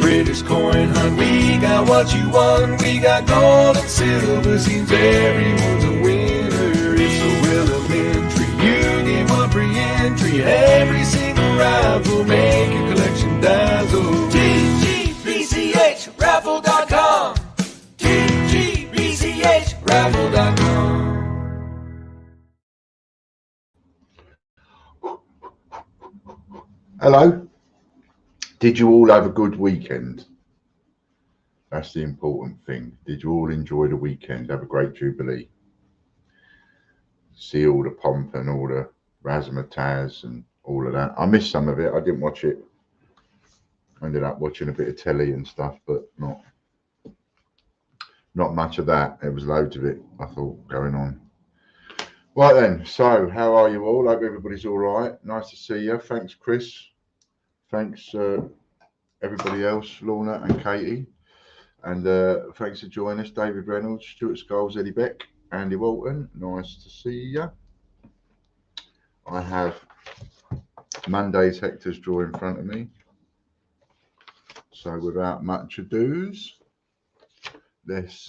British coin hunt, we got what you want. We got gold and silver, seems everyone's a winner. It's so elementary, you get one free entry. Every single raffle, make your collection dazzle. TGBCHraffle.com, TGBCHraffle.com. Hello. Did you all have a good weekend? That's the important thing. Did you all enjoy the weekend? Have a great Jubilee. See all the pomp and all the razzmatazz and all of that. I missed some of it. I didn't watch it. I ended up watching a bit of telly and stuff, but not much of that. There was loads of it, I thought, going on. Right then, so how are you all? Hope everybody's all right. Nice to see you. Thanks, Chris. Thanks, everybody else, Lorna and Katie. And thanks for joining us, David Reynolds, Stuart Scholes, Eddie Beck, Andy Walton. Nice to see you. I have Monday's Hector's draw in front of me. So without much ado, let's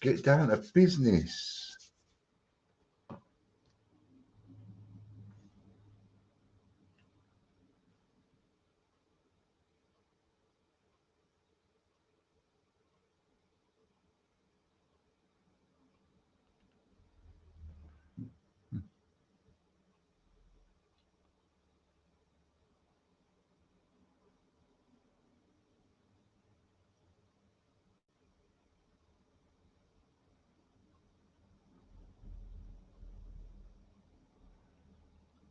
get down to business.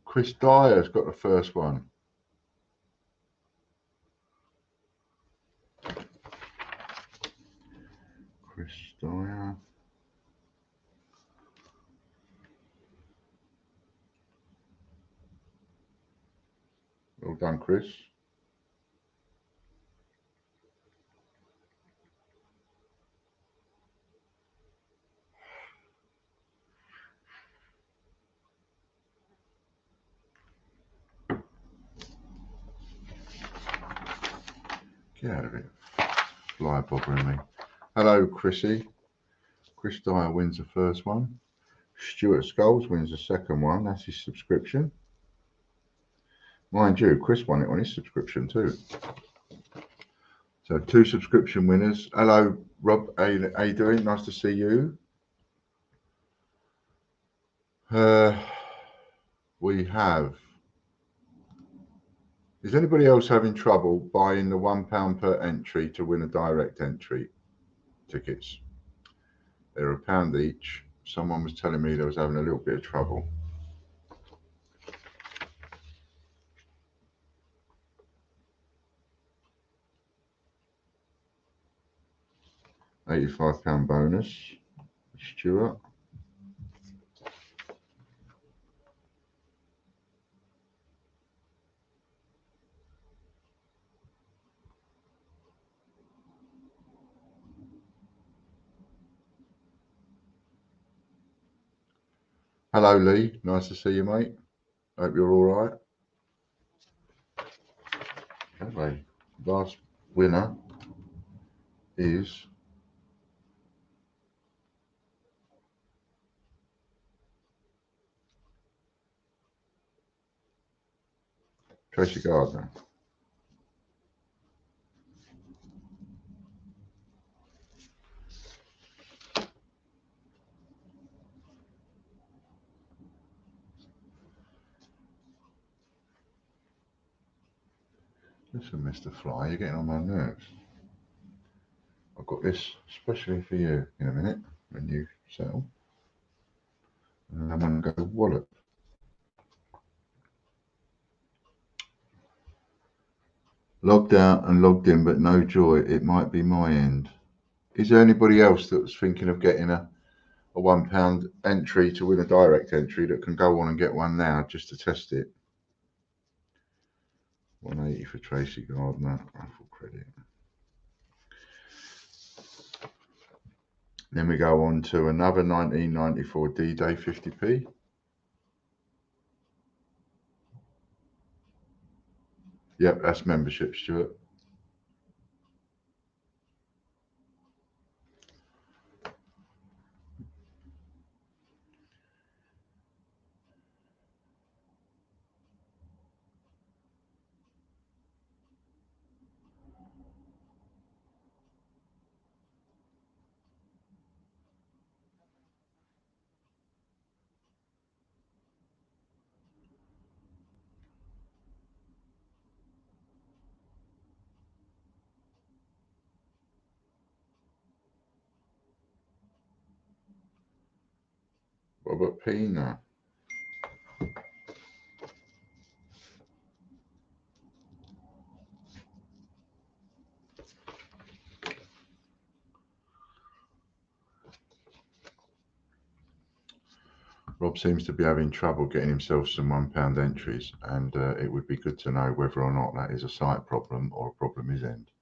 Chris Dyer's got the first one. Chris Dyer. Well done, Chris. Get out of it. Fly bothering me. Hello, Chrissy. Chris Dyer wins the first one. Stuart Scholes wins the second one. That's his subscription. Mind you, Chris won it on his subscription too. So 2 subscription winners. Hello, Rob. How you doing? Nice to see you. We have. Is anybody else having trouble buying the £1 per entry to win a direct entry tickets? They're £1 each. Someone was telling me they was having a little bit of trouble. £85 bonus. Stuart. Hello, Lee. Nice to see you, mate. Hope you're all right. Anyway, last winner is Tracy Gardner. Listen, Mr. Fly, you're getting on my nerves. I've got this especially for you in a minute when you settle. And I'm going to go wallop. Logged out and logged in, but no joy. It might be my end. Is there anybody else that was thinking of getting a £1 entry to win a direct entry that can go on and get one now just to test it? 180 for Tracy Gardner, raffle credit. Then we go on to another 1994 D-Day 50p. Yep, that's membership, Stuart. Robert Pina. Rob seems to be having trouble getting himself some £1 entries, and it would be good to know whether or not that is a site problem or a problem his end.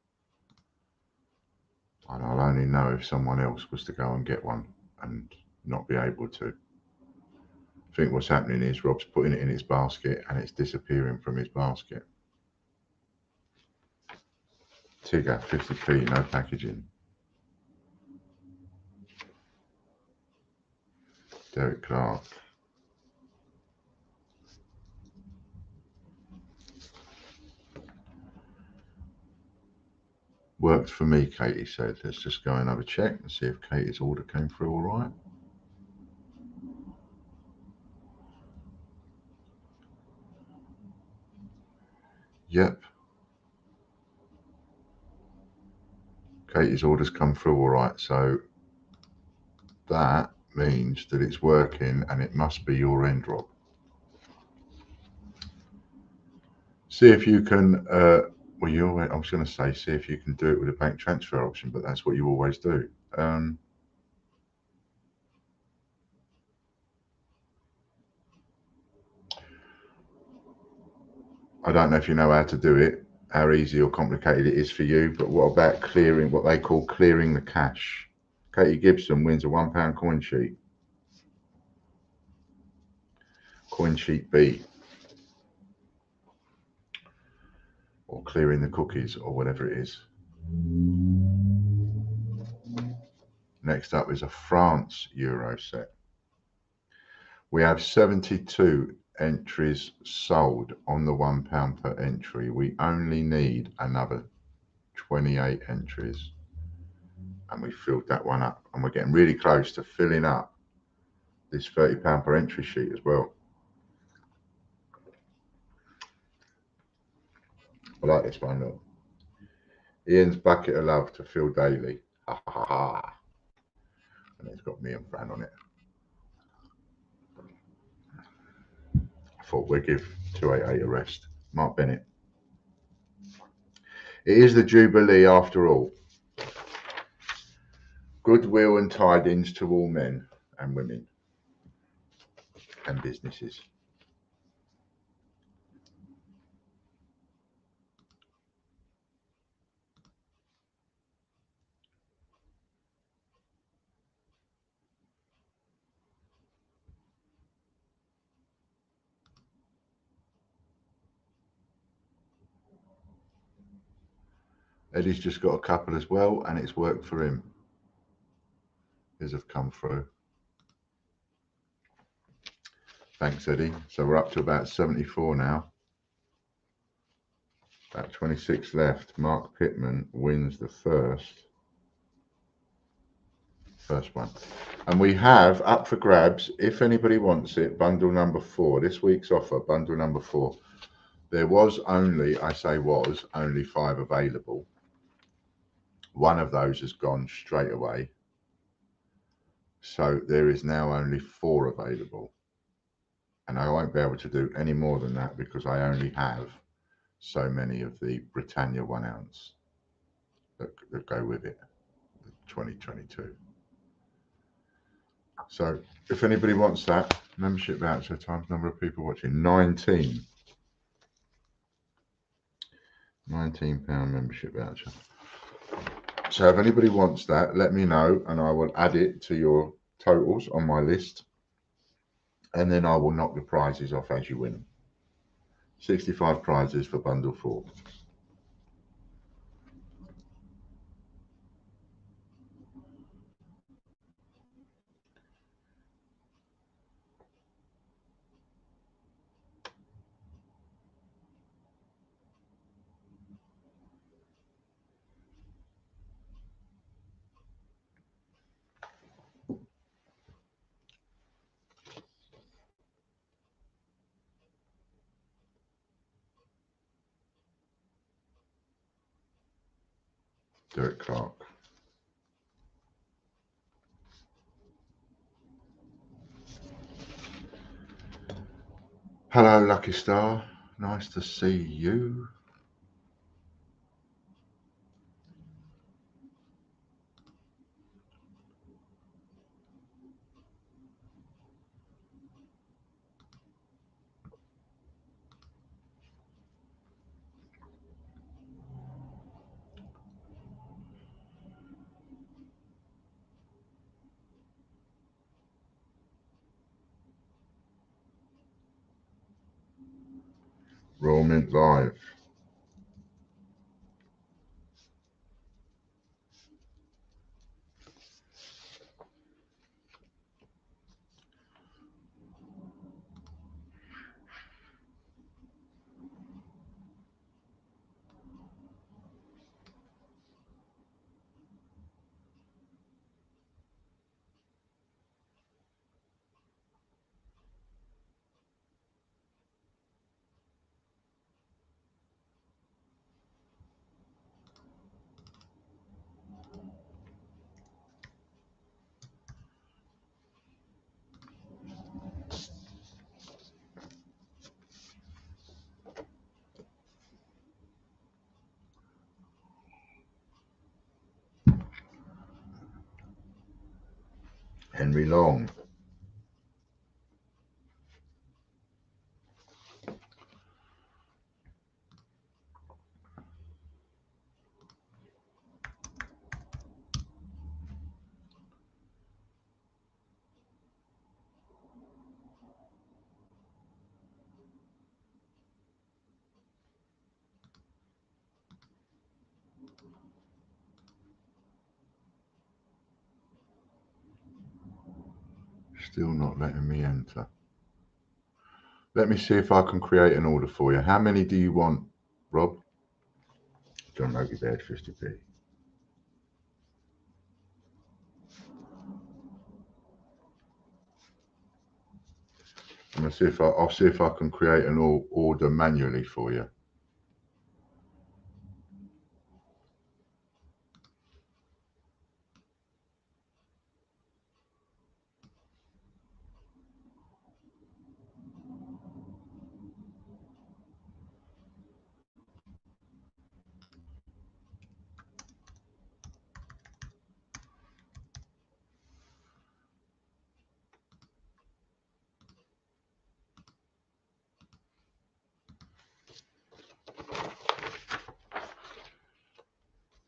And I'll only know if someone else was to go and get one and not be able to. I think what's happening is Rob's putting it in his basket and it's disappearing from his basket. Tigger, 50p, no packaging. Derek Clark. Worked for me, Katie said. Let's just go and have a check and see if Katie's order came through all right. Yep. Katie's orders come through all right, so that means that it's working and it must be your end, Rob. See if you can, well, I was going to say, see if you can do it with a bank transfer option, but that's what you always do. I don't know if you know how to do it, how easy or complicated it is for you, but what about clearing, what they call clearing the cash? Katie Gibson wins a £1 coin sheet. Coin sheet B. Or clearing the cookies or whatever it is. Next up is a France Euro set. We have 72 entries sold on the £1 per entry. We only need another 28 entries. And we filled that one up. And we're getting really close to filling up this £30 per entry sheet as well. I like this one, look. Ian's bucket of love to Phil Daly. Ha ha ha. And it's got me and Fran on it. I thought we'd give 288 a rest. Mark Bennett. It is the Jubilee after all. Goodwill and tidings to all men and women and businesses. Eddie's just got a couple as well, and it's worked for him. His have come through. Thanks, Eddie. So we're up to about 74 now. About 26 left. Mark Pittman wins the first one. And we have up for grabs, if anybody wants it, bundle number 4. This week's offer, bundle number 4. There was only, I say was, only 5 available. One of those has gone straight away. So there is now only 4 available. And I won't be able to do any more than that because I only have so many of the Britannia 1 ounce that go with it, 2022. So if anybody wants that, membership voucher times number of people watching, 19. £19 membership voucher. So if anybody wants that, let me know and I will add it to your totals on my list. And then I will knock the prizes off as you win them. 65 prizes for bundle 4. Derek Clark. Hello, Lucky Star. Nice to see you. Raw Mint Live. Henry Long. Still not letting me enter. Let me see if I can create an order for you. How many do you want, Rob? John Logie Baird, 50p. I'll see if I can create an order manually for you.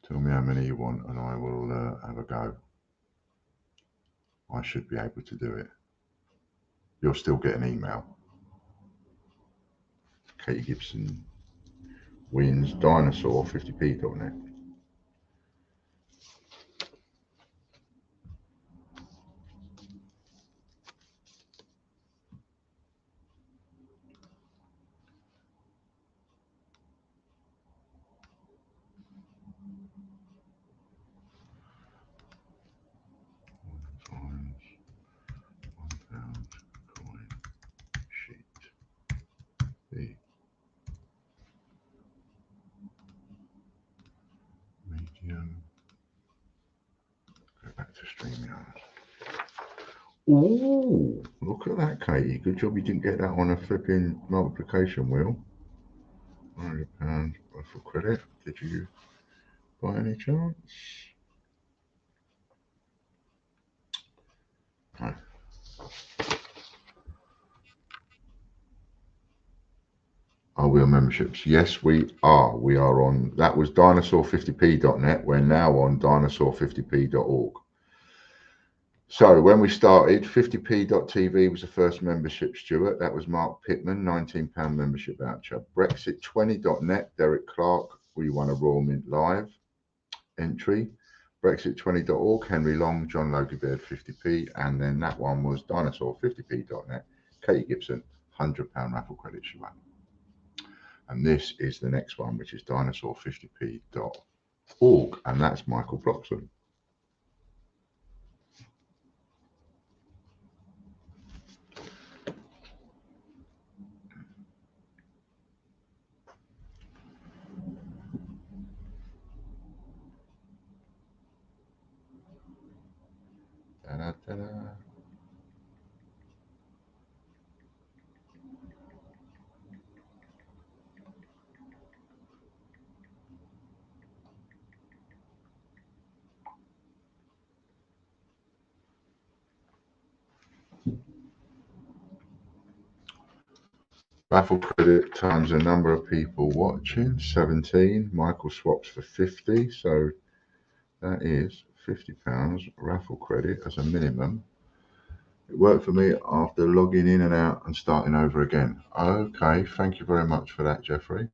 Tell me how many you want and I will have a go. I should be able to do it. You'll still get an email. Katie Gibson wins Dinosaur 50p.net. Times £1 coin sheet. The medium. Go back to StreamYard. Ooh, look at that, Katie. Good job you didn't get that on a flipping multiplication wheel. £100 for credit. Did you by any chance? No. I we on memberships? Yes, we are. We are on, that was dinosaur50p.net. We're now on dinosaur50p.org. So when we started, 50p.tv was the first membership, Stuart. That was Mark Pittman, £19 membership voucher. Brexit20.net, Derek Clark, we won a Royal Mint Live entry. Brexit20.org, Henry Long, John Logie-Baird, 50p. And then that one was dinosaur50p.net, Katie Gibson, £100 raffle credit she won. And this is the next one, which is dinosaur50p.org. And that's Michael Bloxham. Ta-da-ta-da. Raffle credit times the number of people watching, 17. Michael swaps for 50, so that is £50 raffle credit as a minimum. It worked for me after logging in and out and starting over again. Okay, thank you very much for that, Geoffrey.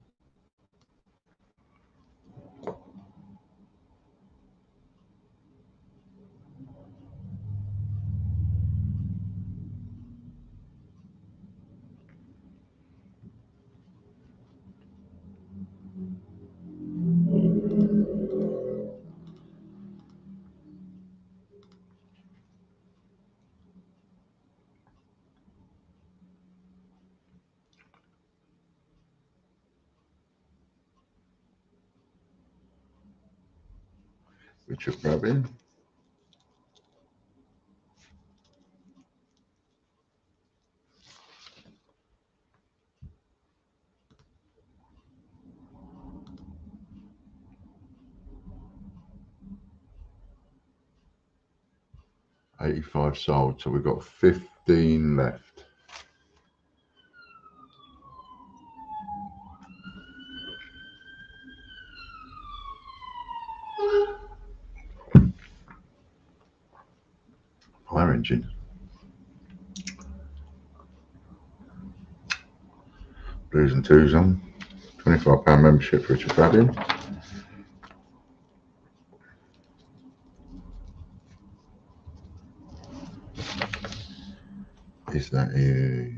Richard Grabbin. $85 sold, so we've got 15 left. Fire engine. Blues and twos on. £25 membership for Richard Grabbin. Is that a...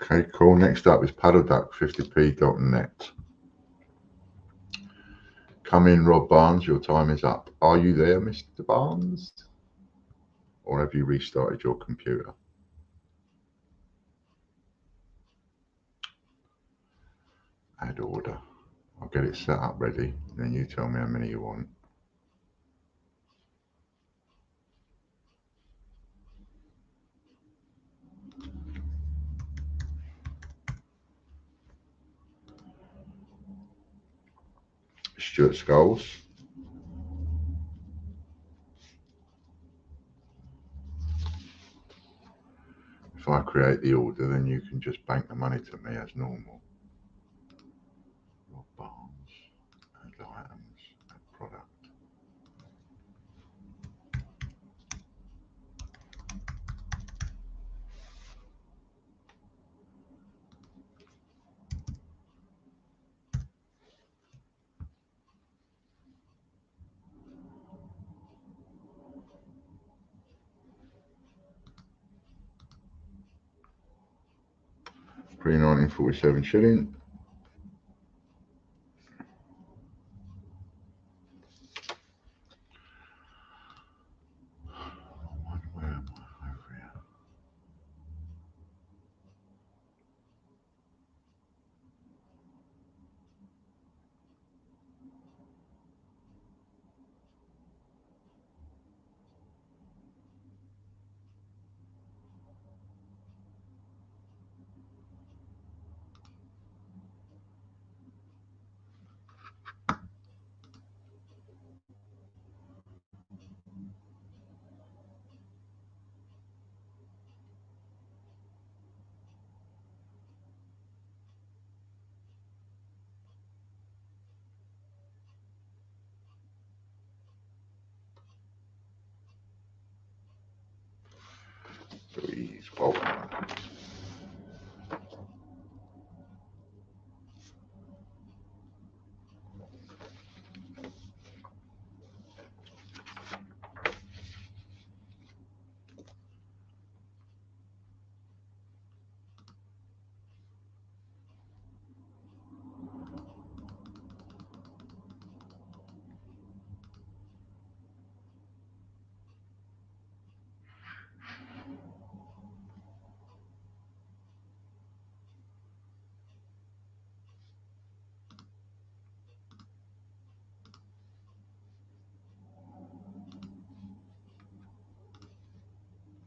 Okay, cool. Next up is paddleduck50p.net. Come in, Rob Barnes, your time is up. Are you there, Mr. Barnes? Or have you restarted your computer? Add order. I'll get it set up ready, then you tell me how many you want. Stuart Skulls. If I create the order, then you can just bank the money to me as normal. Rob Barnes, add items, add product. £319.47 shilling. Where am I? Over here. Please, Bob.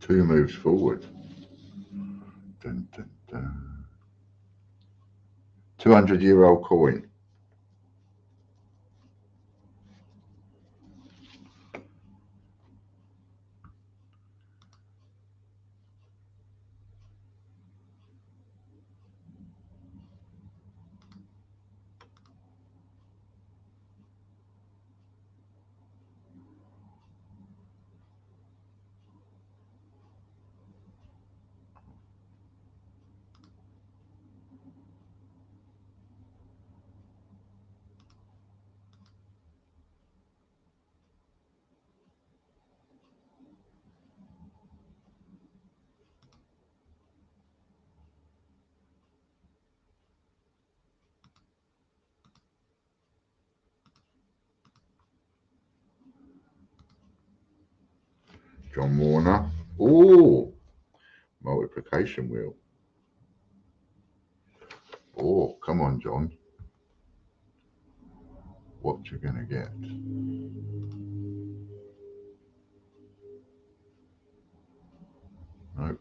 Two moves forward. Dun, dun, dun. 200-year-old coin. John Warner. Oh, multiplication wheel. Oh, come on, John. What you gonna get? Nope.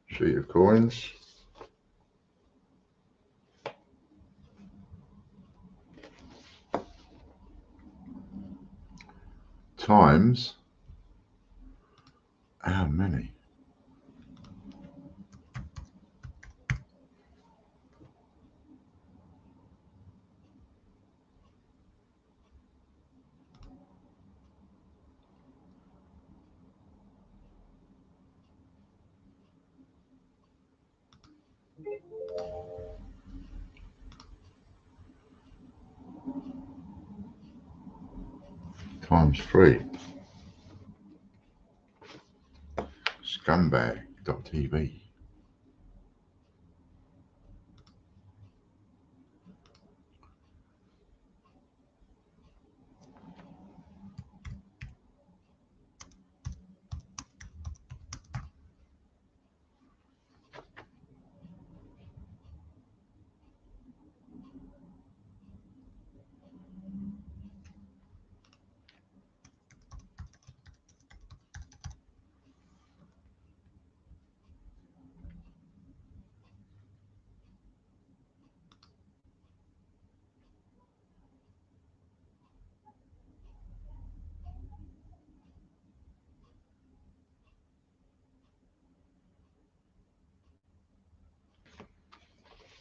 Sheet of coins. Times how many? Times 3. Scumbag.tv.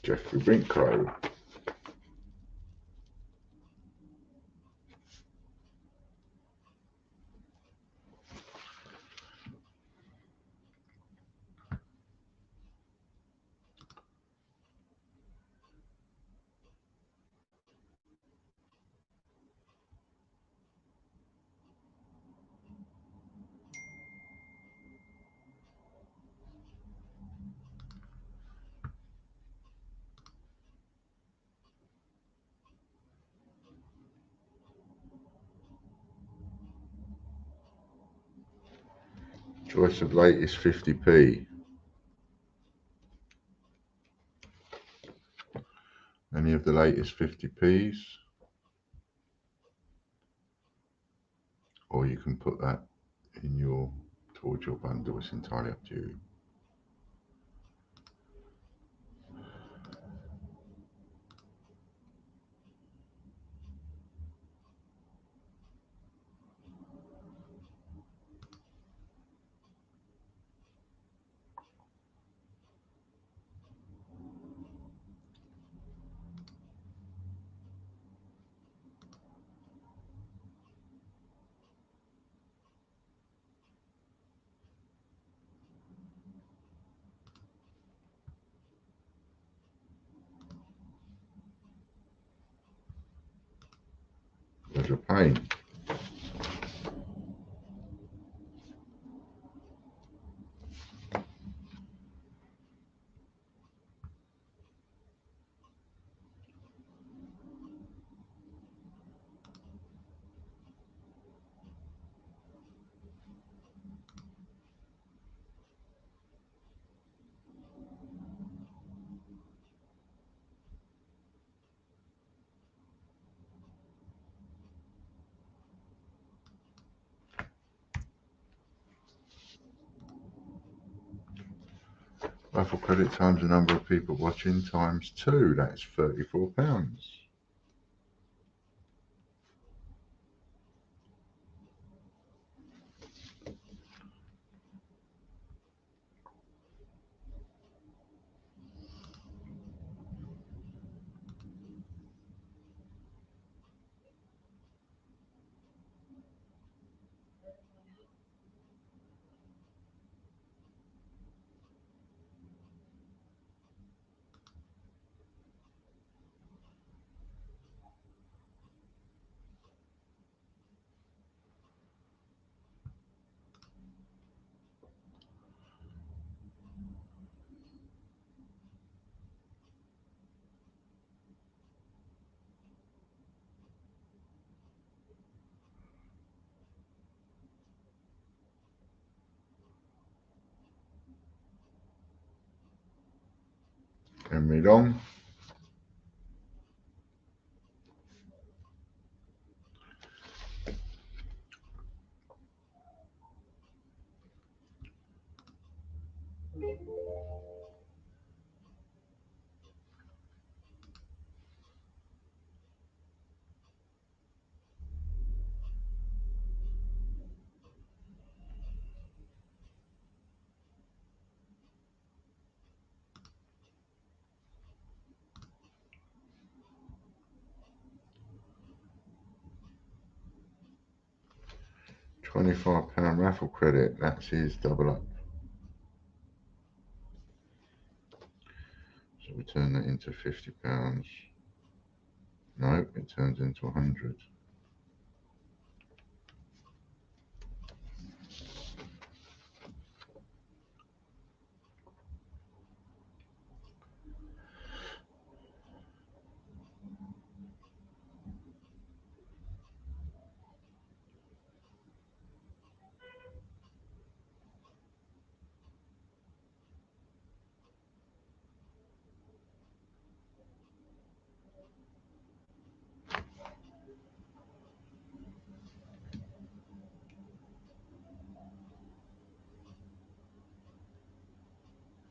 Geoffrey Brinklow. Choice of latest 50p. Any of the latest 50p's? Or you can put that in your towards your bundle. It's entirely up to you. was a pain. Raffle credit times the number of people watching times 2, that's £34. 10 me long. £25 raffle credit, that's his double up. So we turn that into £50. No, it turns into 100.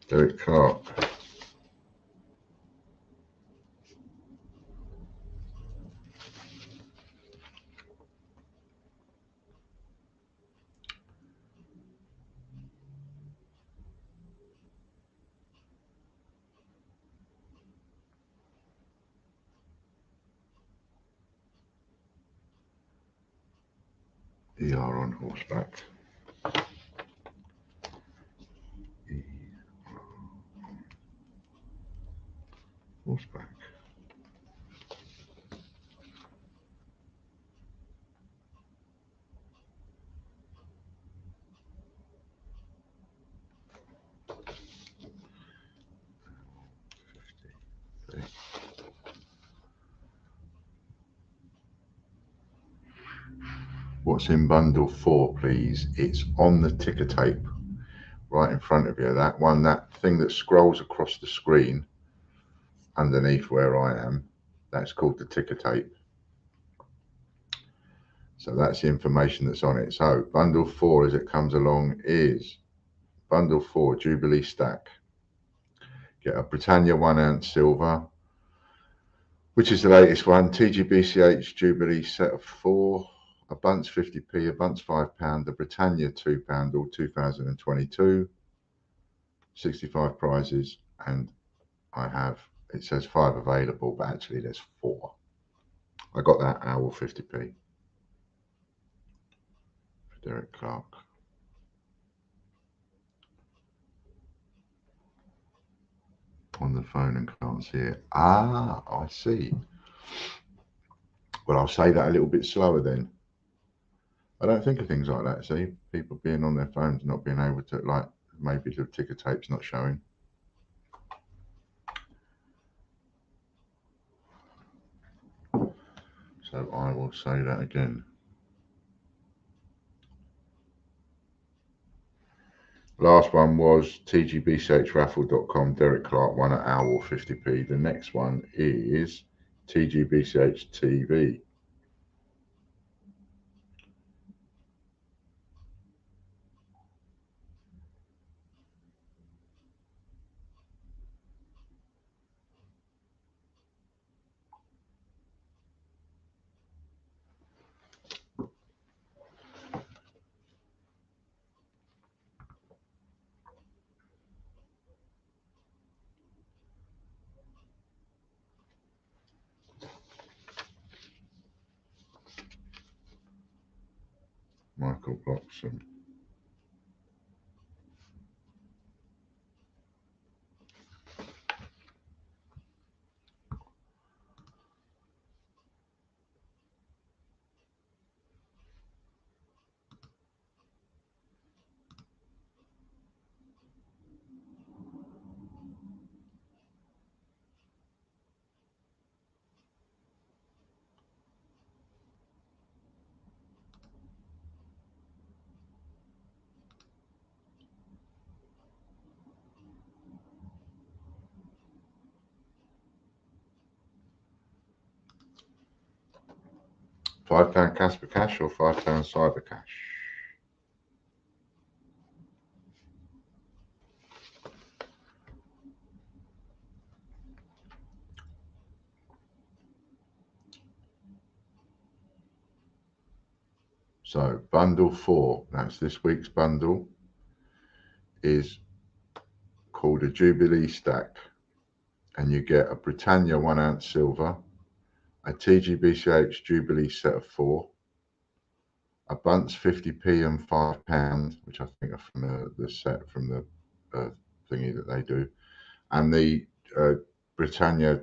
Derek Clark. ER on horseback. Horseback. What's in bundle 4, please? It's on the ticker tape right in front of you. That one, that thing that scrolls across the screen underneath where I am, that's called the ticker tape. So that's the information that's on it. So bundle 4 as it comes along is bundle 4 Jubilee stack. Get a Britannia 1 ounce silver, which is the latest one, TGBCH Jubilee set of 4, a Bunce 50p, a Bunce £5, a Britannia £2, all 2022, 65 prizes, and I have, it says 5 available, but actually there's 4. I got that owl 50p for Derek Clark. On the phone and can't see it. Ah, I see. Well, I'll say that a little bit slower then. I don't think of things like that. See, people being on their phones, not being able to, like, maybe the ticker tape's not showing. So I will say that again. Last one was tgbchraffle.com. Derek Clark won at Owl 50p. The next one is TGBCH TV. Michael Bloxham. £5 Casper Cash or £5 Cyber Cash? So bundle 4, that's this week's bundle, is called a Jubilee Stack, and you get a Britannia 1 ounce silver, a TGBCH Jubilee set of 4, a Bunce 50p and £5, which I think are from the set from the thingy that they do, and the Britannia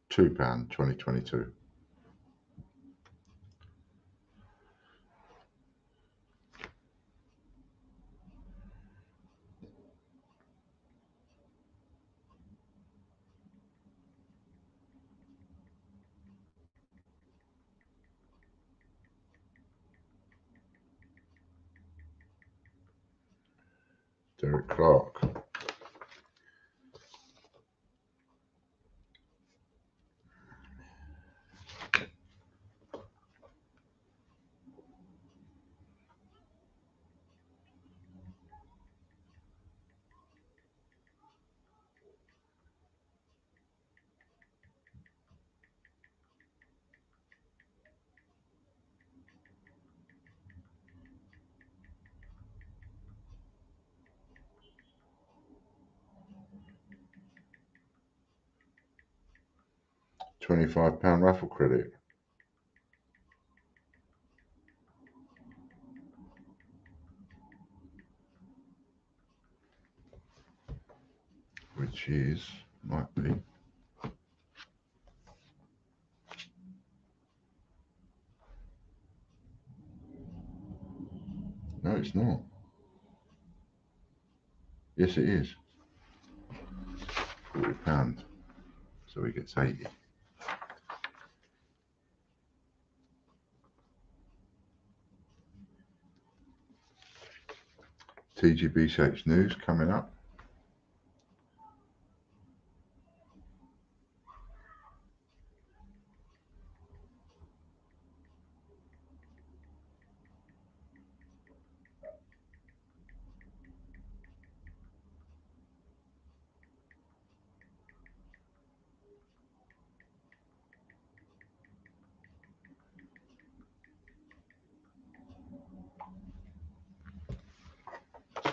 £2 2022. Derek Clark. £25 raffle credit. Which is, might be. No, it's not. Yes, it is. £40. So he gets 80. TGBCH news coming up.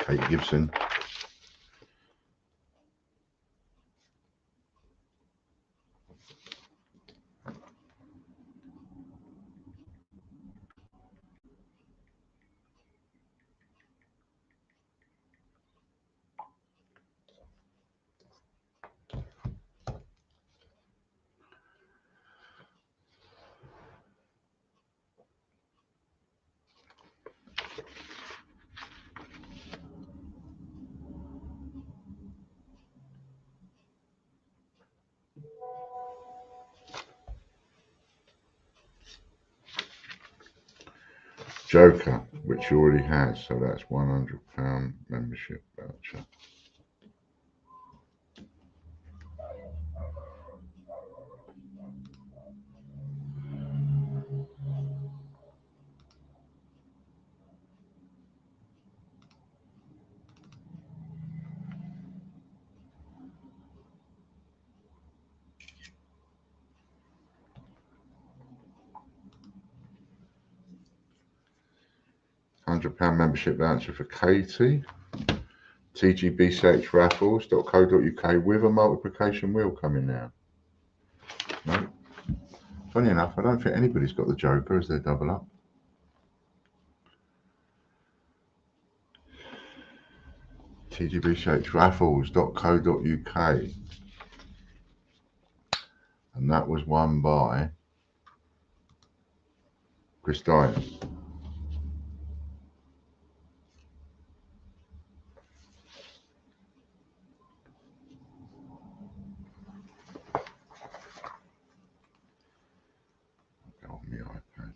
Kate Gibson. Joker, which you already has, so that's £100 membership voucher. £100 membership voucher for Katie. tgbchraffles.co.uk with a multiplication wheel coming now. No. Funny enough, I don't think anybody's got the Joker as their double up. tgbchraffles.co.uk, and that was won by Chris Dyer. Go on my iPad.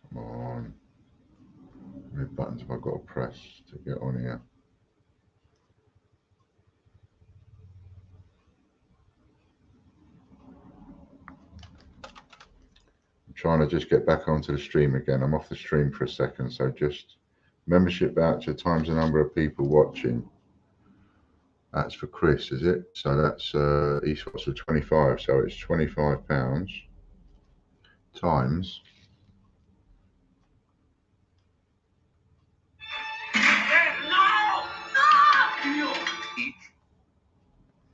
Come on. How many buttons have I got to press to get on here? I'm trying to just get back onto the stream again. I'm off the stream for a second, so just membership voucher times the number of people watching. That's for Chris, is it? So that's esports for 25. So it's £25 times.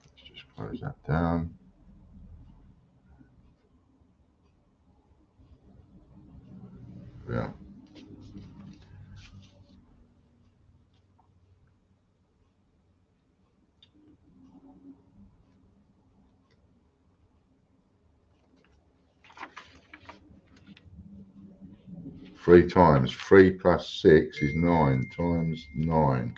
Let's just close that down. Yeah. Three times 3 plus 6 is 9 times 9.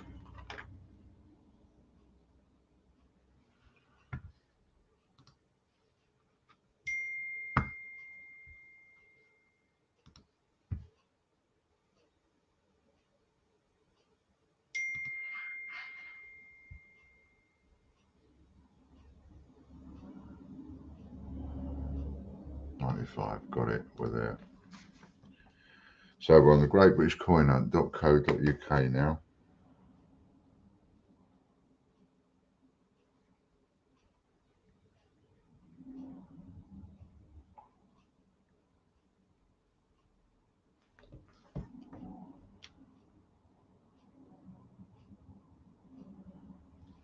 Got it, we're there. So we're on the greatbritishcoinhunt.co.uk now.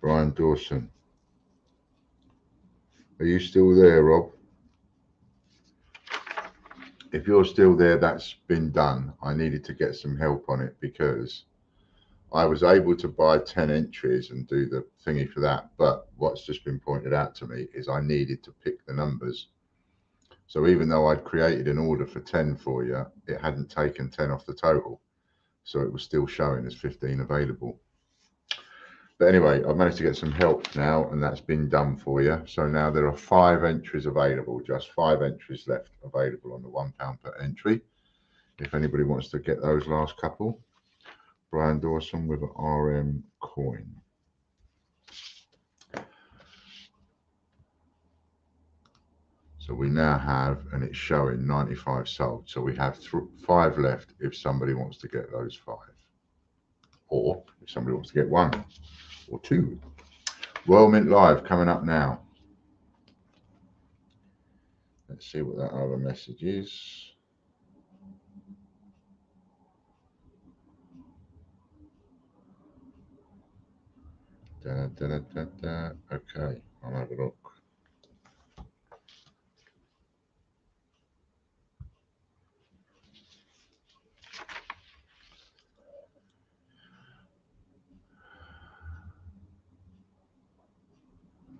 Brian Dawson. Are you still there, Rob? If you're still there, that's been done. I needed to get some help on it because I was able to buy 10 entries and do the thingy for that. But what's just been pointed out to me is I needed to pick the numbers. So even though I'd created an order for 10 for you, it hadn't taken 10 off the total. So it was still showing as 15 available. But anyway, I've managed to get some help now, and that's been done for you. So now there are 5 entries available, just 5 entries left available on the £1 per entry. If anybody wants to get those last couple, Brian Dawson with an RM coin. So we now have, and it's showing 95 sold. So we have 5 left if somebody wants to get those 5. Or if somebody wants to get 1 or 2. Royal Mint Live coming up now. Let's see what that other message is. Okay, I'll have a look.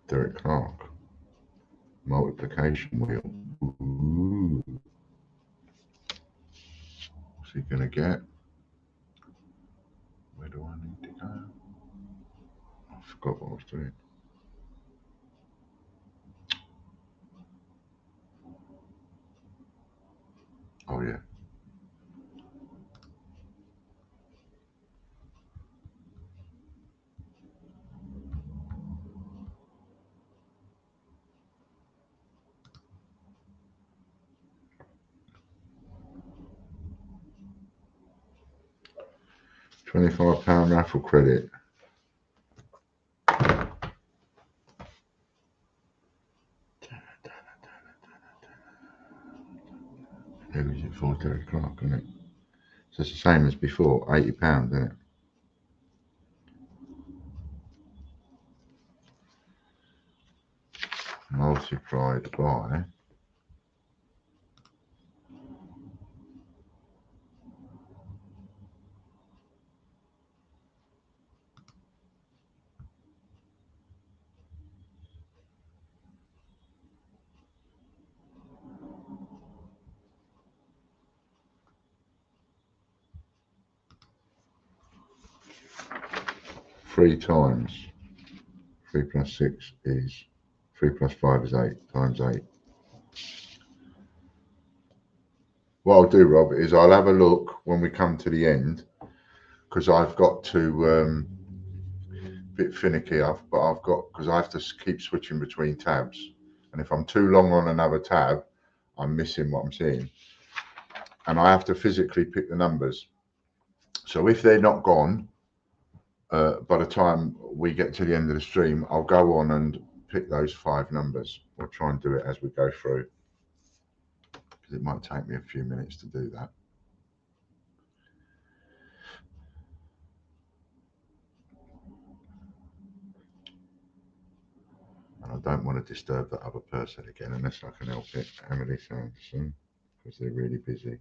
Derek Clark. Multiplication wheel. Ooh. What's he going to get? Where do I need to go? forgot what I was doing. Oh yeah. £25 raffle credit. It was at 4:30 o'clock, isn't it? So it's the same as before, £80, isn't it? Multiplied by 3 times 3 plus 6 is 3 plus 5 is 8 times 8. What I'll do, Rob, is I'll have a look when we come to the end, because I've got to bit finicky, because I have to keep switching between tabs, and if I'm too long on another tab, I'm missing what I'm seeing, and I have to physically pick the numbers. So if they're not gone by the time we get to the end of the stream, I'll go on and pick those 5 numbers. We'll try and do it as we go through, because it might take me a few minutes to do that. And I don't want to disturb that other person again unless I can help it, Emily Sanderson, because they're really busy.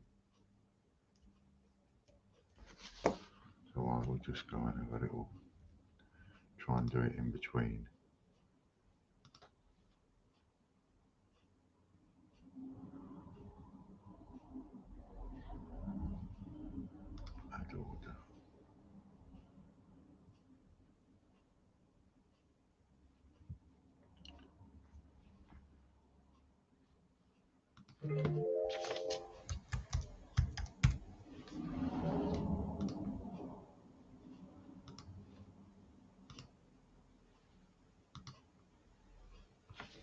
So I will just go and have a little try and do it in between. Add order.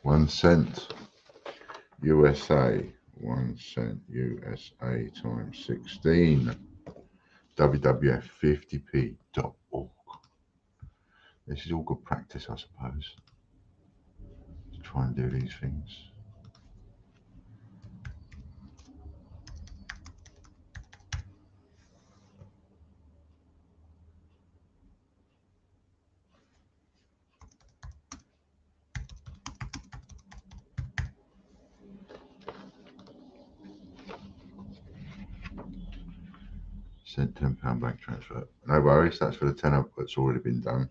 $1 USA, 1 cent USA times 16, WWF50p.org. This is all good practice, I suppose, to try and do these things. Sent £10 bank transfer. No worries, that's for the tenner that's already been done.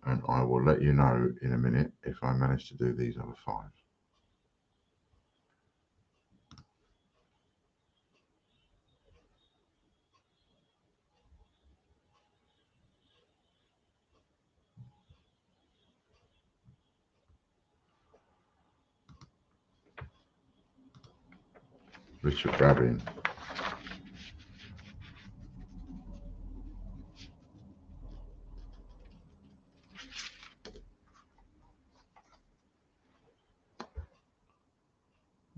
And I will let you know in a minute if I manage to do these other 5. Richard Rabin.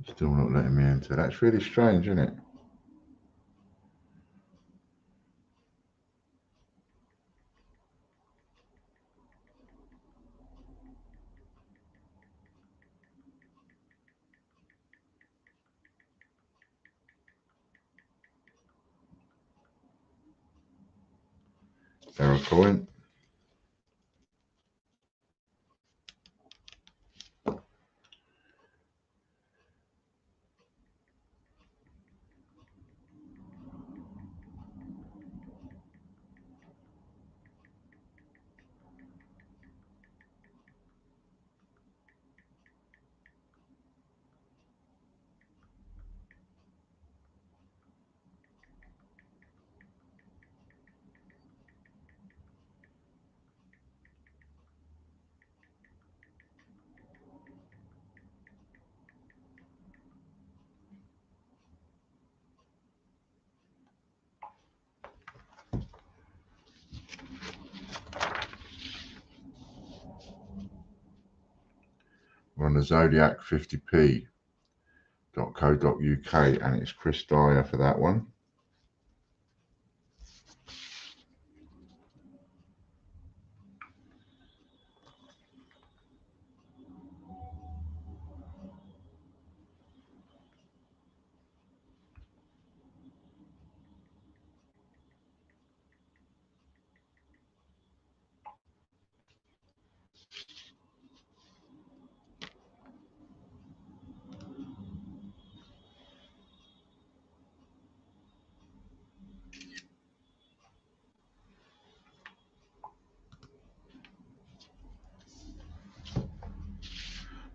Still not letting me enter. That's really strange, isn't it? Error point. on the zodiac50p.co.uk, and it's Chris Dyer for that one.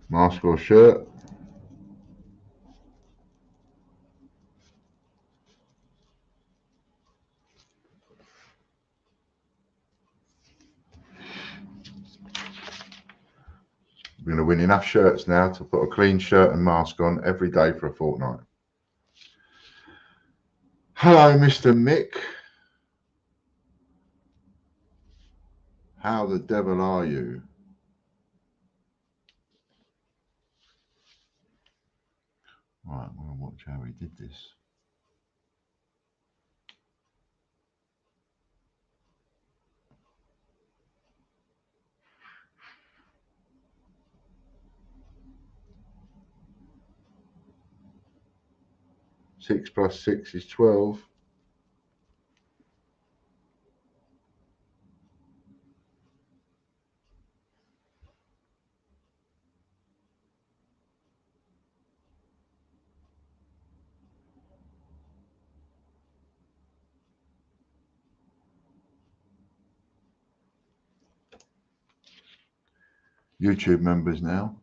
Mask or shirt? We're going to win enough shirts now to put a clean shirt and mask on every day for a fortnight. Hello, Mr. Mick. How the devil are you? Right, I'm going to watch how he did this. Six plus 6 is 12. YouTube members now.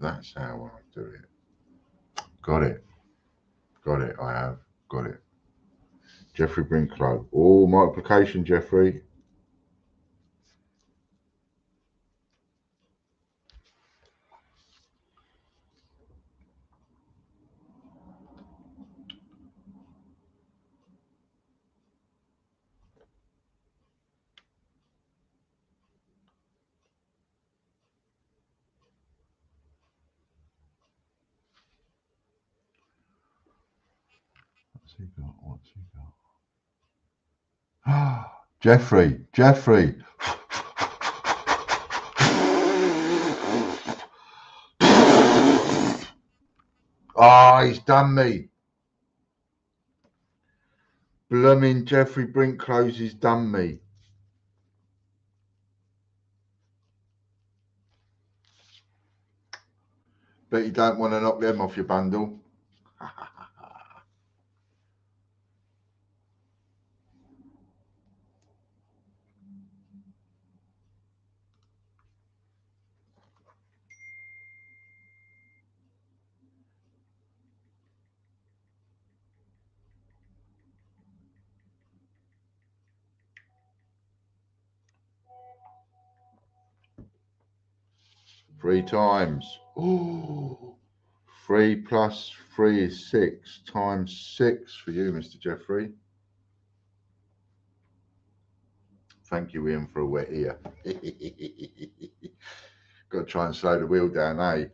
That's how I do it. Got it. Got it. I have. Got it. Geoffrey Brinklow. Oh, multiplication, Geoffrey. What's he got? What's he got? Geoffrey. Geoffrey. Oh, he's done me. Blooming Geoffrey Brinklow's has done me. Bet you don't want to knock them off your bundle. Three times. Oh, 3 plus 3 is 6 times 6 for you, Mr. Geoffrey. Thank you, Ian, for a wet ear. Got to try and slow the wheel down, eh?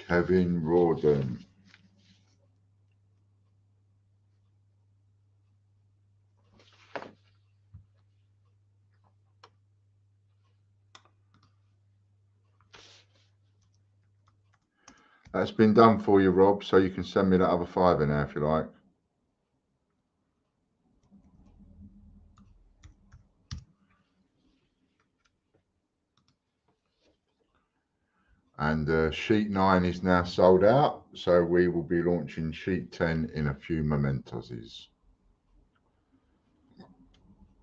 Kevin Rawdon. That's been done for you, Rob, so you can send me that other £5 now if you like. And sheet 9 is now sold out, so we will be launching sheet 10 in a few momentoses.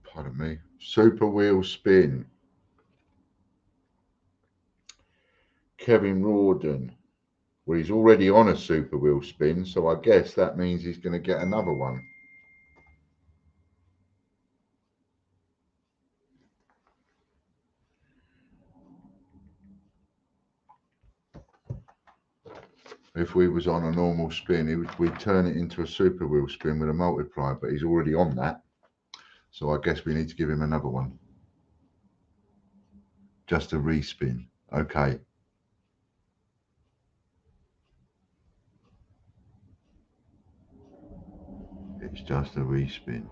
Pardon me. Super wheel spin. Kevin Rawdon. Well, he's already on a super wheel spin, so I guess that means he's going to get another one. If we was on a normal spin, we'd turn it into a super wheel spin with a multiplier, but he's already on that. So I guess we need to give him another one. Just a respin. Okay. It's just a respin.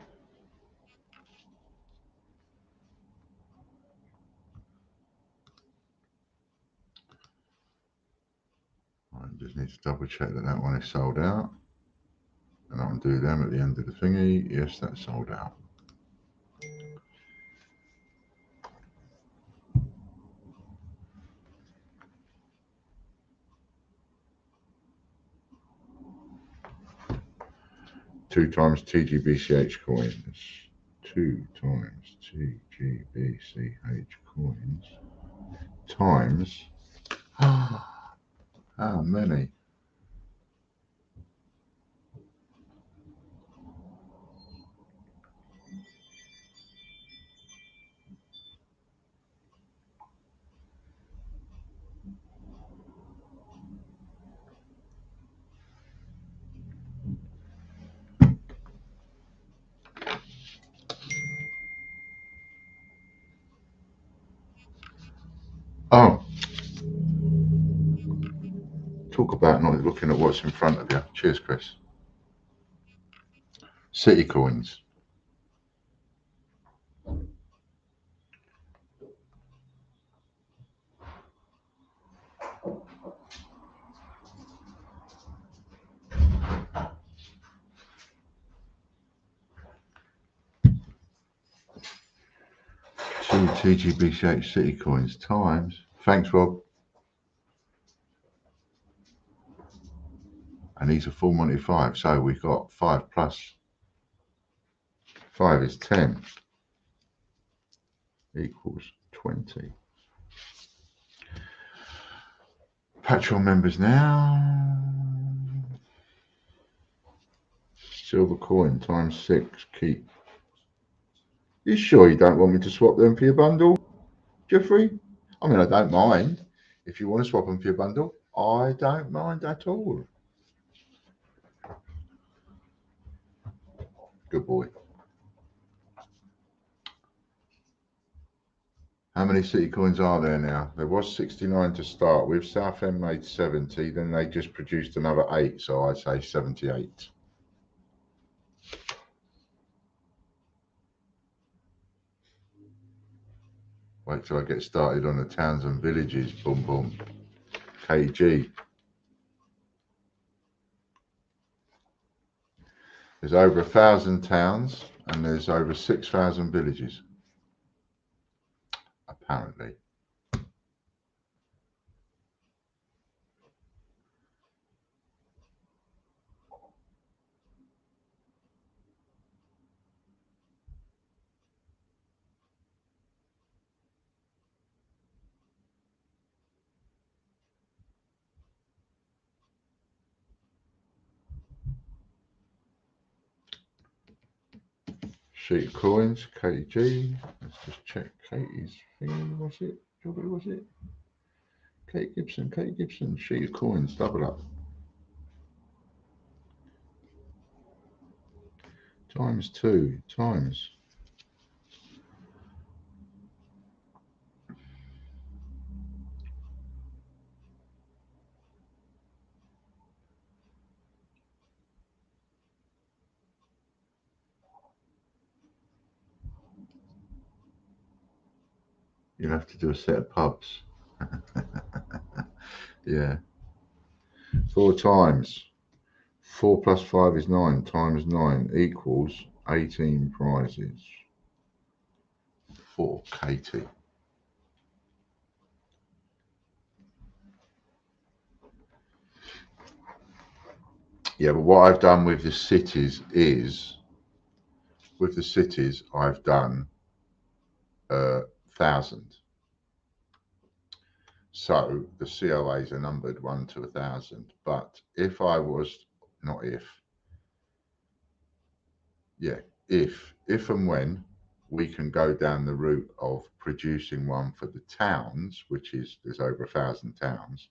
I just need to double check that that one is sold out. And I'll do them at the end of the thingy. Yes, that's sold out. Two times TGBCH coins. 2 times TGBCH coins times how many? Oh, talk about not looking at what's in front of you. Cheers, Chris. City coins. Two TGBCH city coins times. Thanks, Rob. And these are full Monty 5, so we've got 5 plus 5 is 10 equals 20. Patreon members now. Silver coin times 6. Keep. You sure you don't want me to swap them for your bundle, Geoffrey? I mean, I don't mind. If you want to swap them for your bundle, I don't mind at all. Good boy. How many city coins are there now? There was 69 to start with. Southend made 70. Then they just produced another 8. So I'd say 78. Wait till I get started on the towns and villages. Boom, boom. KG. There's over 1,000 towns and there's over 6,000 villages. Apparently. Sheet of coins, KG. Let's just check Katie's thing. Was it? Geoffrey, was it? Kate Gibson. Sheet of coins, double up. Times 2, times. You'll have to do a set of pubs. Yeah. 4 times 4 plus 5 is 9 times 9 equals 18 prizes for Katie. Yeah, but what I've done with the cities is, with the cities, I've done 1,000. So the COAs are numbered 1 to 1,000. But if I was, not if, yeah, if and when we can go down the route of producing one for the towns, which is, there's over 1,000 towns,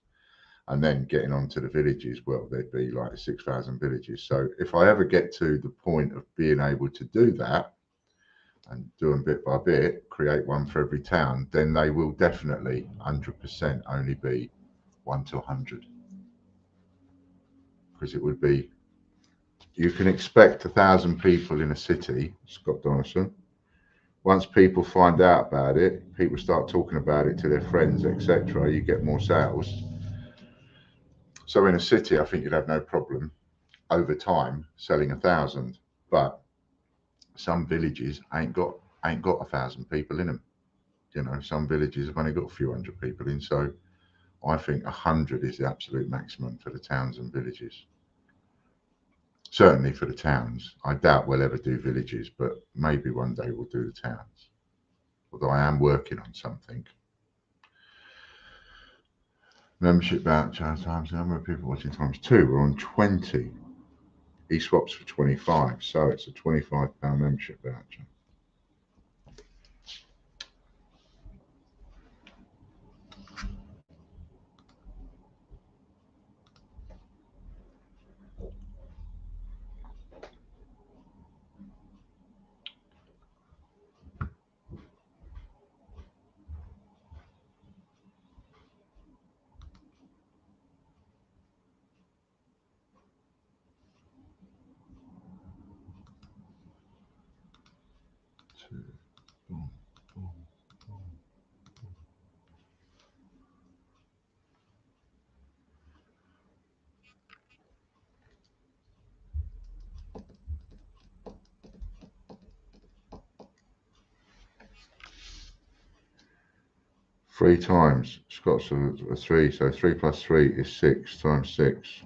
and then getting on to the villages, well, there'd be like 6,000 villages. So if I ever get to the point of being able to do that and do them bit by bit, create one for every town, then they will definitely 100% only be 1 to 100. Because it would be, you can expect 1,000 people in a city, Scott Donaldson. Once people find out about it, people start talking about it to their friends, etc., you get more sales. So in a city, I think you'd have no problem over time selling 1,000, but some villages ain't got 1,000 people in them. You know, some villages have only got a few hundred people in. So I think 100 is the absolute maximum for the towns and villages. Certainly for the towns. I doubt we'll ever do villages, but maybe one day we'll do the towns. Although I am working on something. Membership voucher times the number of people watching times 2. We're on 20. E-swaps for 25, so it's a £25 membership voucher. Boom, boom, boom. 3 times. Scott's a 3, so 3 plus 3 is 6 times 6.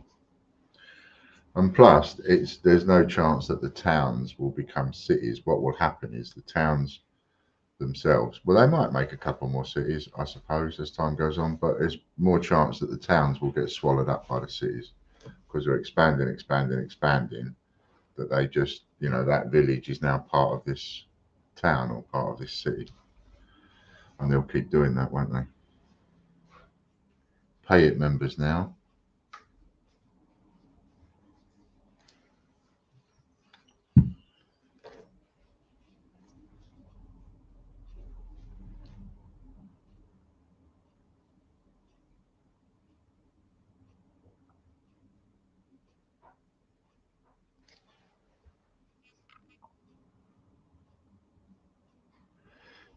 And plus, there's no chance that the towns will become cities. What will happen is the towns themselves, well, they might make a couple more cities, I suppose, as time goes on, but there's more chance that the towns will get swallowed up by the cities because they're expanding, that they just, you know, that village is now part of this town or part of this city. And they'll keep doing that, won't they? Pay it members now.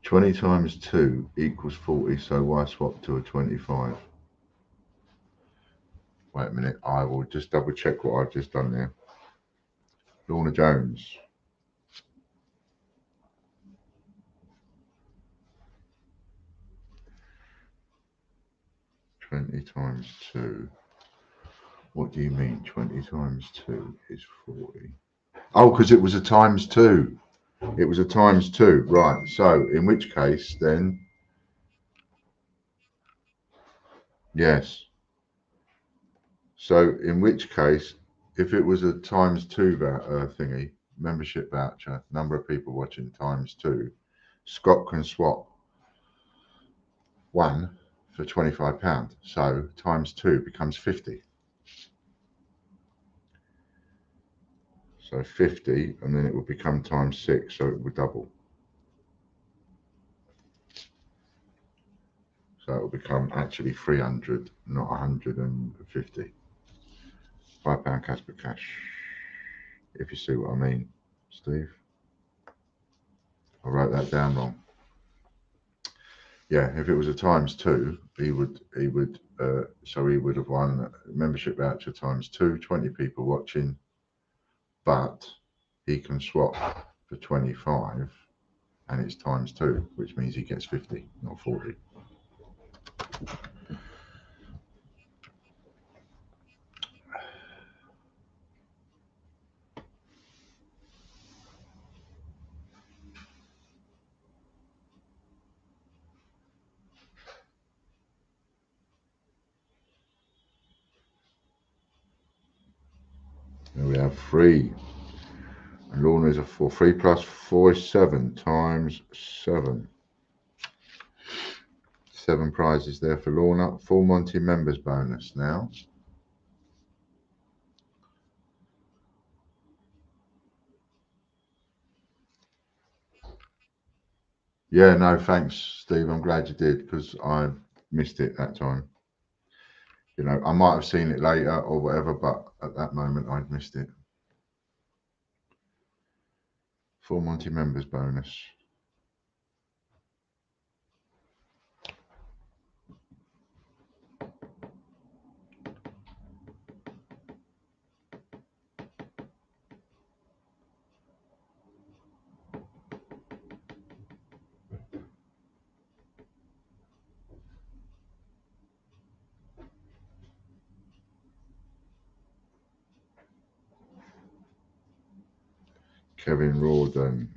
$20 times 2 equals 40, so why swap to a 25? Wait a minute, I will just double check what I've just done there. Lorna Jones. $20 times 2. What do you mean 20 times 2 is 40? Oh, because it was a times 2. It was a times 2, right. So in which case then, yes. So in which case, if it was a times 2 thingy, membership voucher, number of people watching times 2, Scott can swap 1 for £25. So times 2 becomes 50. So 50, and then it would become times 6, so it would double. So it will become actually 300, not 150. £5 Casper cash, if you see what I mean, Steve. I wrote that down wrong. Yeah, if it was a times 2, he would So he would have won membership voucher times 2, 20 people watching, but he can swap for 25 and it's times 2, which means he gets 50, not 40. And we have 3. And Lorna is a 4. 3 plus 4 is 7 times 7. 7 prizes there for Lorna. Full Monty members bonus now. Yeah, no, thanks, Steve. I'm glad you did because I missed it that time. You know, I might have seen it later or whatever, but at that moment I'd missed it. Full Monty members bonus. Kevin Rawdon.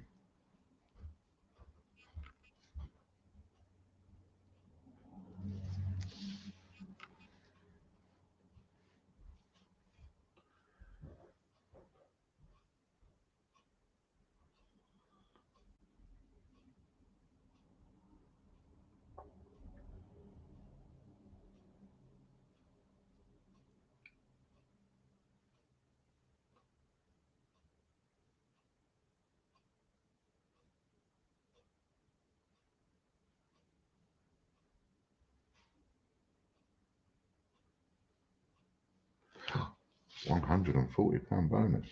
£140 bonus.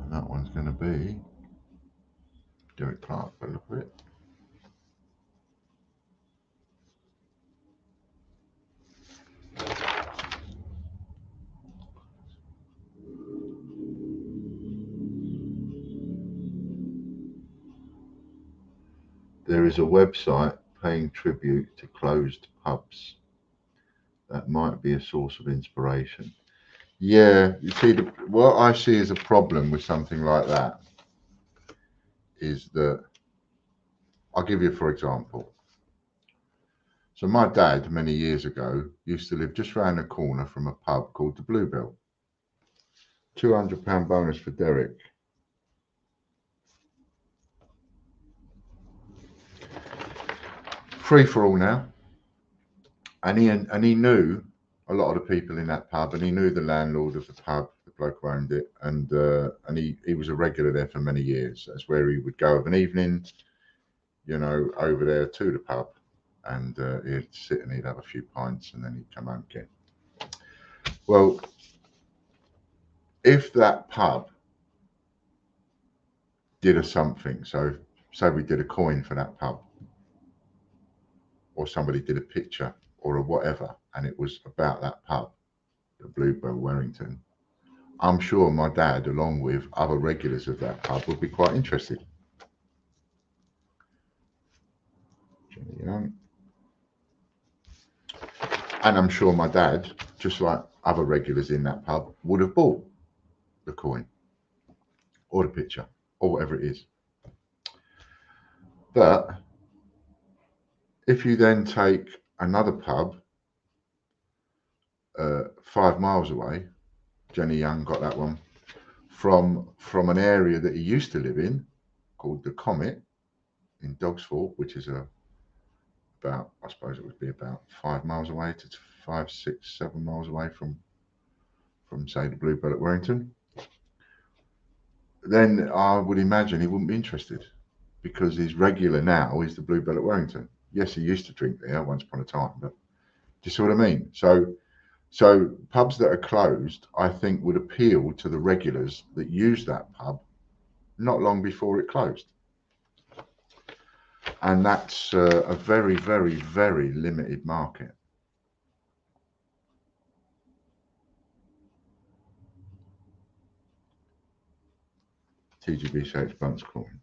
And that one's going to be Derek Clark, by the look of it. There is a website paying tribute to closed pubs. That might be a source of inspiration. Yeah, you see, what I see as a problem with something like that is that, I'll give you for example. So my dad, many years ago, used to live just round the corner from a pub called the Bluebell. £200 bonus for Derek. Free for all now. And he knew a lot of the people in that pub, and he knew the landlord of the pub, the bloke who owned it, and he was a regular there for many years. That's where he would go of an evening, you know, over there to the pub, and he'd sit and he'd have a few pints, and then he'd come home again. Well, if that pub did a something, so say we did a coin for that pub, or somebody did a picture or a whatever, and it was about that pub, the Bluebell Warrington, I'm sure my dad, along with other regulars of that pub, would be quite interested. Jenny Young. And I'm sure my dad, just like other regulars in that pub, would have bought the coin or the picture or whatever it is. But if you then take another pub 5 miles away, Jenny Young got that one, from an area that he used to live in called the Comet in Dogsford, which is a about, I suppose it would be about 5 miles away to 5, 6, 7 miles away from say the Bluebell at Warrington, then I would imagine he wouldn't be interested, because his regular now is the Bluebell at Warrington. Yes, he used to drink there once upon a time, but do you see what I mean? So pubs that are closed, I think, would appeal to the regulars that use that pub not long before it closed. And that's a very, very, very limited market. TGBCH Bunce Coin.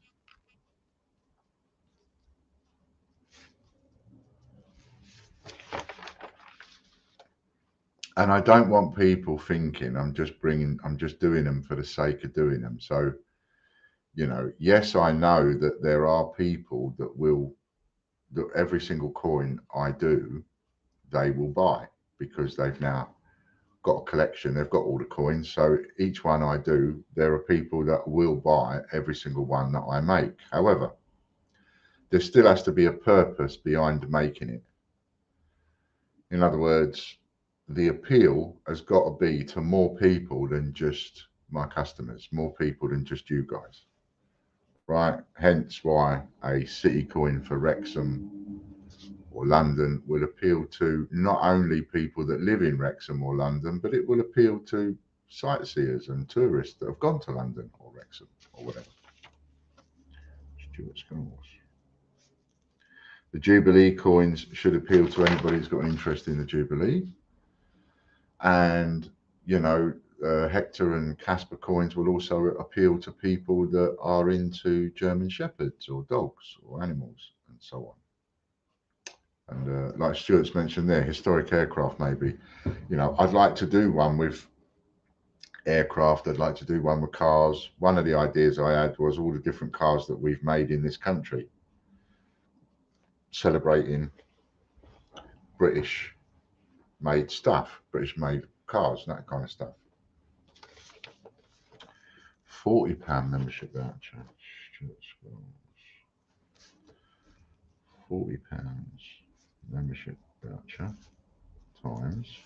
And I don't want people thinking I'm just doing them for the sake of doing them. So, you know, yes, I know that there are people that every single coin I do, they will buy, because they've now got a collection. They've got all the coins. So each one I do, there are people that will buy every single one that I make. However, there still has to be a purpose behind making it. In other words, the appeal has got to be to more people than just my customers, more people than just you guys, right? Hence why a city coin for Wrexham or London will appeal to not only people that live in Wrexham or London, but it will appeal to sightseers and tourists that have gone to London or Wrexham or whatever. Stuart Scholes. The Jubilee coins should appeal to anybody who's got an interest in the Jubilee. And, you know, Hector and Casper coins will also appeal to people that are into German Shepherds or dogs or animals and so on. And like Stuart's mentioned there, historic aircraft maybe. You know, I'd like to do one with aircraft. I'd like to do one with cars. One of the ideas I had was all the different cars that we've made in this country, celebrating British made stuff, British made cars, that kind of stuff. £40 membership voucher. £40 membership voucher times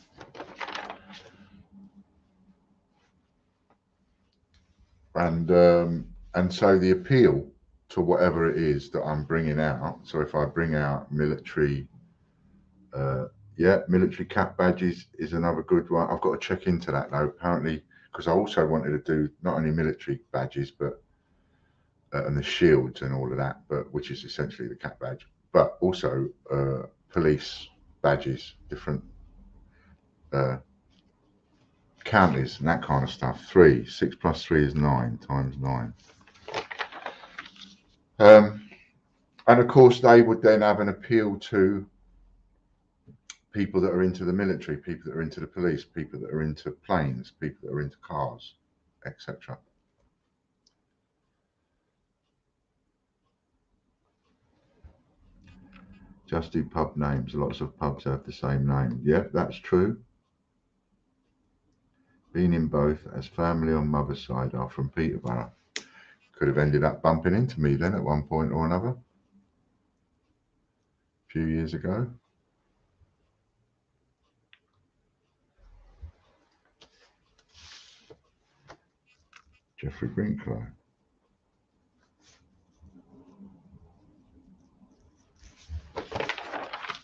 and so the appeal to whatever it is that I'm bringing out. So if I bring out military, military cap badges is another good one. I've got to check into that though, apparently, because I also wanted to do not only military badges, but and the shields and all of that, but which is essentially the cap badge, but also police badges, different counties and that kind of stuff. 6 plus 3 is 9 times 9. And of course, they would then have an appeal to people that are into the military, people that are into the police, people that are into planes, people that are into cars, etc. Just do pub names. Lots of pubs have the same name. Yep, that's true. Been in both, as family on mother's side are from Peterborough. Could have ended up bumping into me then at one point or another. A few years ago. Geoffrey Brinklow.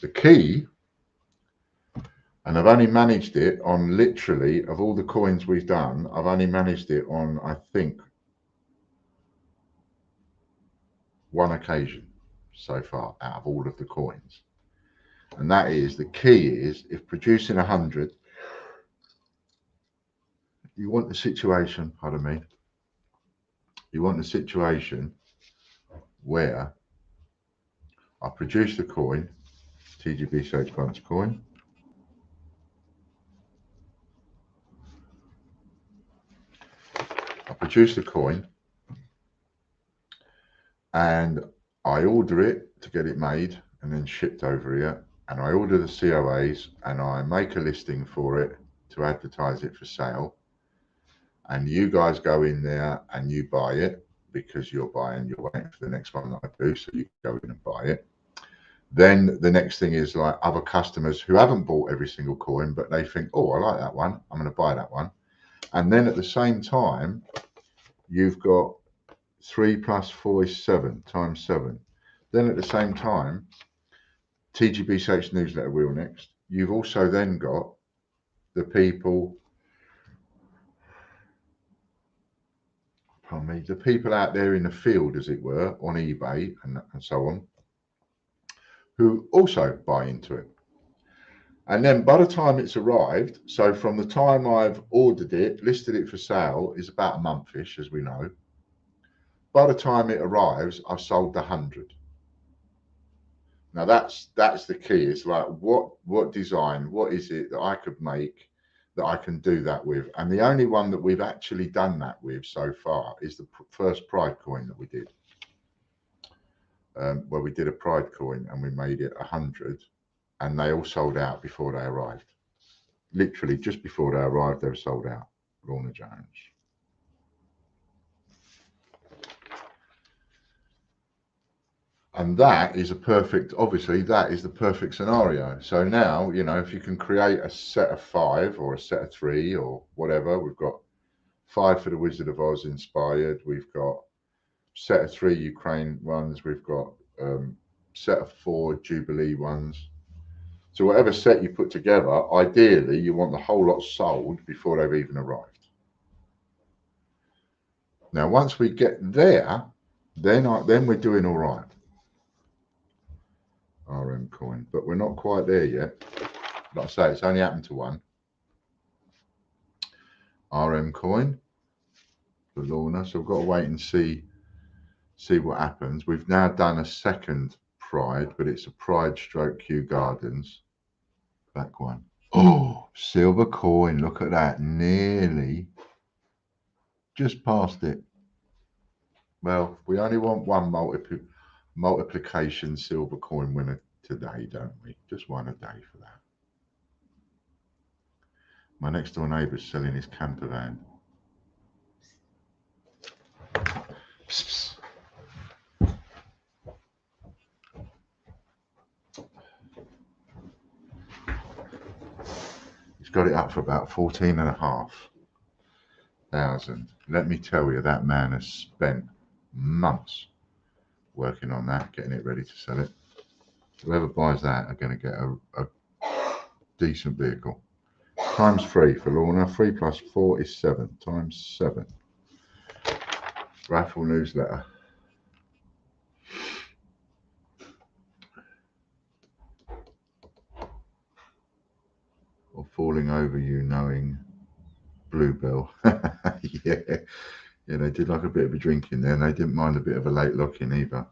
The key, and I've only managed it on literally, of all the coins we've done, I've only managed it on, I think, one occasion so far out of all of the coins. And that is, the key is, if producing 100, you want the situation, pardon me, you want the situation where I produce the coin, TGBCH Bunce coin, I produce the coin and I order it to get it made and then shipped over here, and I order the COAs and I make a listing for it to advertise it for sale, and you guys go in there and you buy it because you're waiting for the next one that I do, so you go in and buy it. Then the next thing is like other customers who haven't bought every single coin, but they think, oh, I like that one, I'm going to buy that one. And then at the same time, you've got 3 plus 4 is 7 times 7. Then at the same time, TGBCH newsletter wheel next. You've also then got the people, pardon me, the people out there in the field, as it were, on eBay and so on, who also buy into it. And then by the time it's arrived, so from the time I've ordered it, listed it for sale, is about a month-ish, as we know. By the time it arrives, I've sold the 100. Now that's the key. It's like what design, what is it that I could make that I can do that with? And the only one that we've actually done that with so far is the first Pride coin that we did, where we did a Pride coin and we made it 100, and they all sold out before they arrived. Literally just before they arrived, they were sold out. Lorna Jones. And that is a perfect, obviously, that is the perfect scenario. So now, you know, if you can create a set of 5 or a set of 3 or whatever, we've got 5 for the Wizard of Oz inspired. We've got set of 3 Ukraine ones. We've got set of 4 Jubilee ones. So whatever set you put together, ideally, you want the whole lot sold before they've even arrived. Now, once we get there, then we're doing all right. RM coin, but we're not quite there yet. Like I say, it's only happened to one. RM coin for Lorna, so we've got to wait and see what happens. We've now done a second Pride, but it's a Pride stroke Kew Gardens. Back one. Oh, silver coin, look at that, nearly just past it. Well, we only want one multiplication silver coin winner today, don't we? Just one a day for that. My next door neighbour's selling his camper van. Psst, psst. He's got it up for about 14,500. Let me tell you, that man has spent months working on that, getting it ready to sell it. Whoever buys that are going to get a decent vehicle. Times 3 for Lorna. 3 plus 4 is 7 times 7. Raffle newsletter. Or falling over you knowing Bluebell. Yeah, they did like a bit of a drinking there, and they didn't mind a bit of a late lock-in either.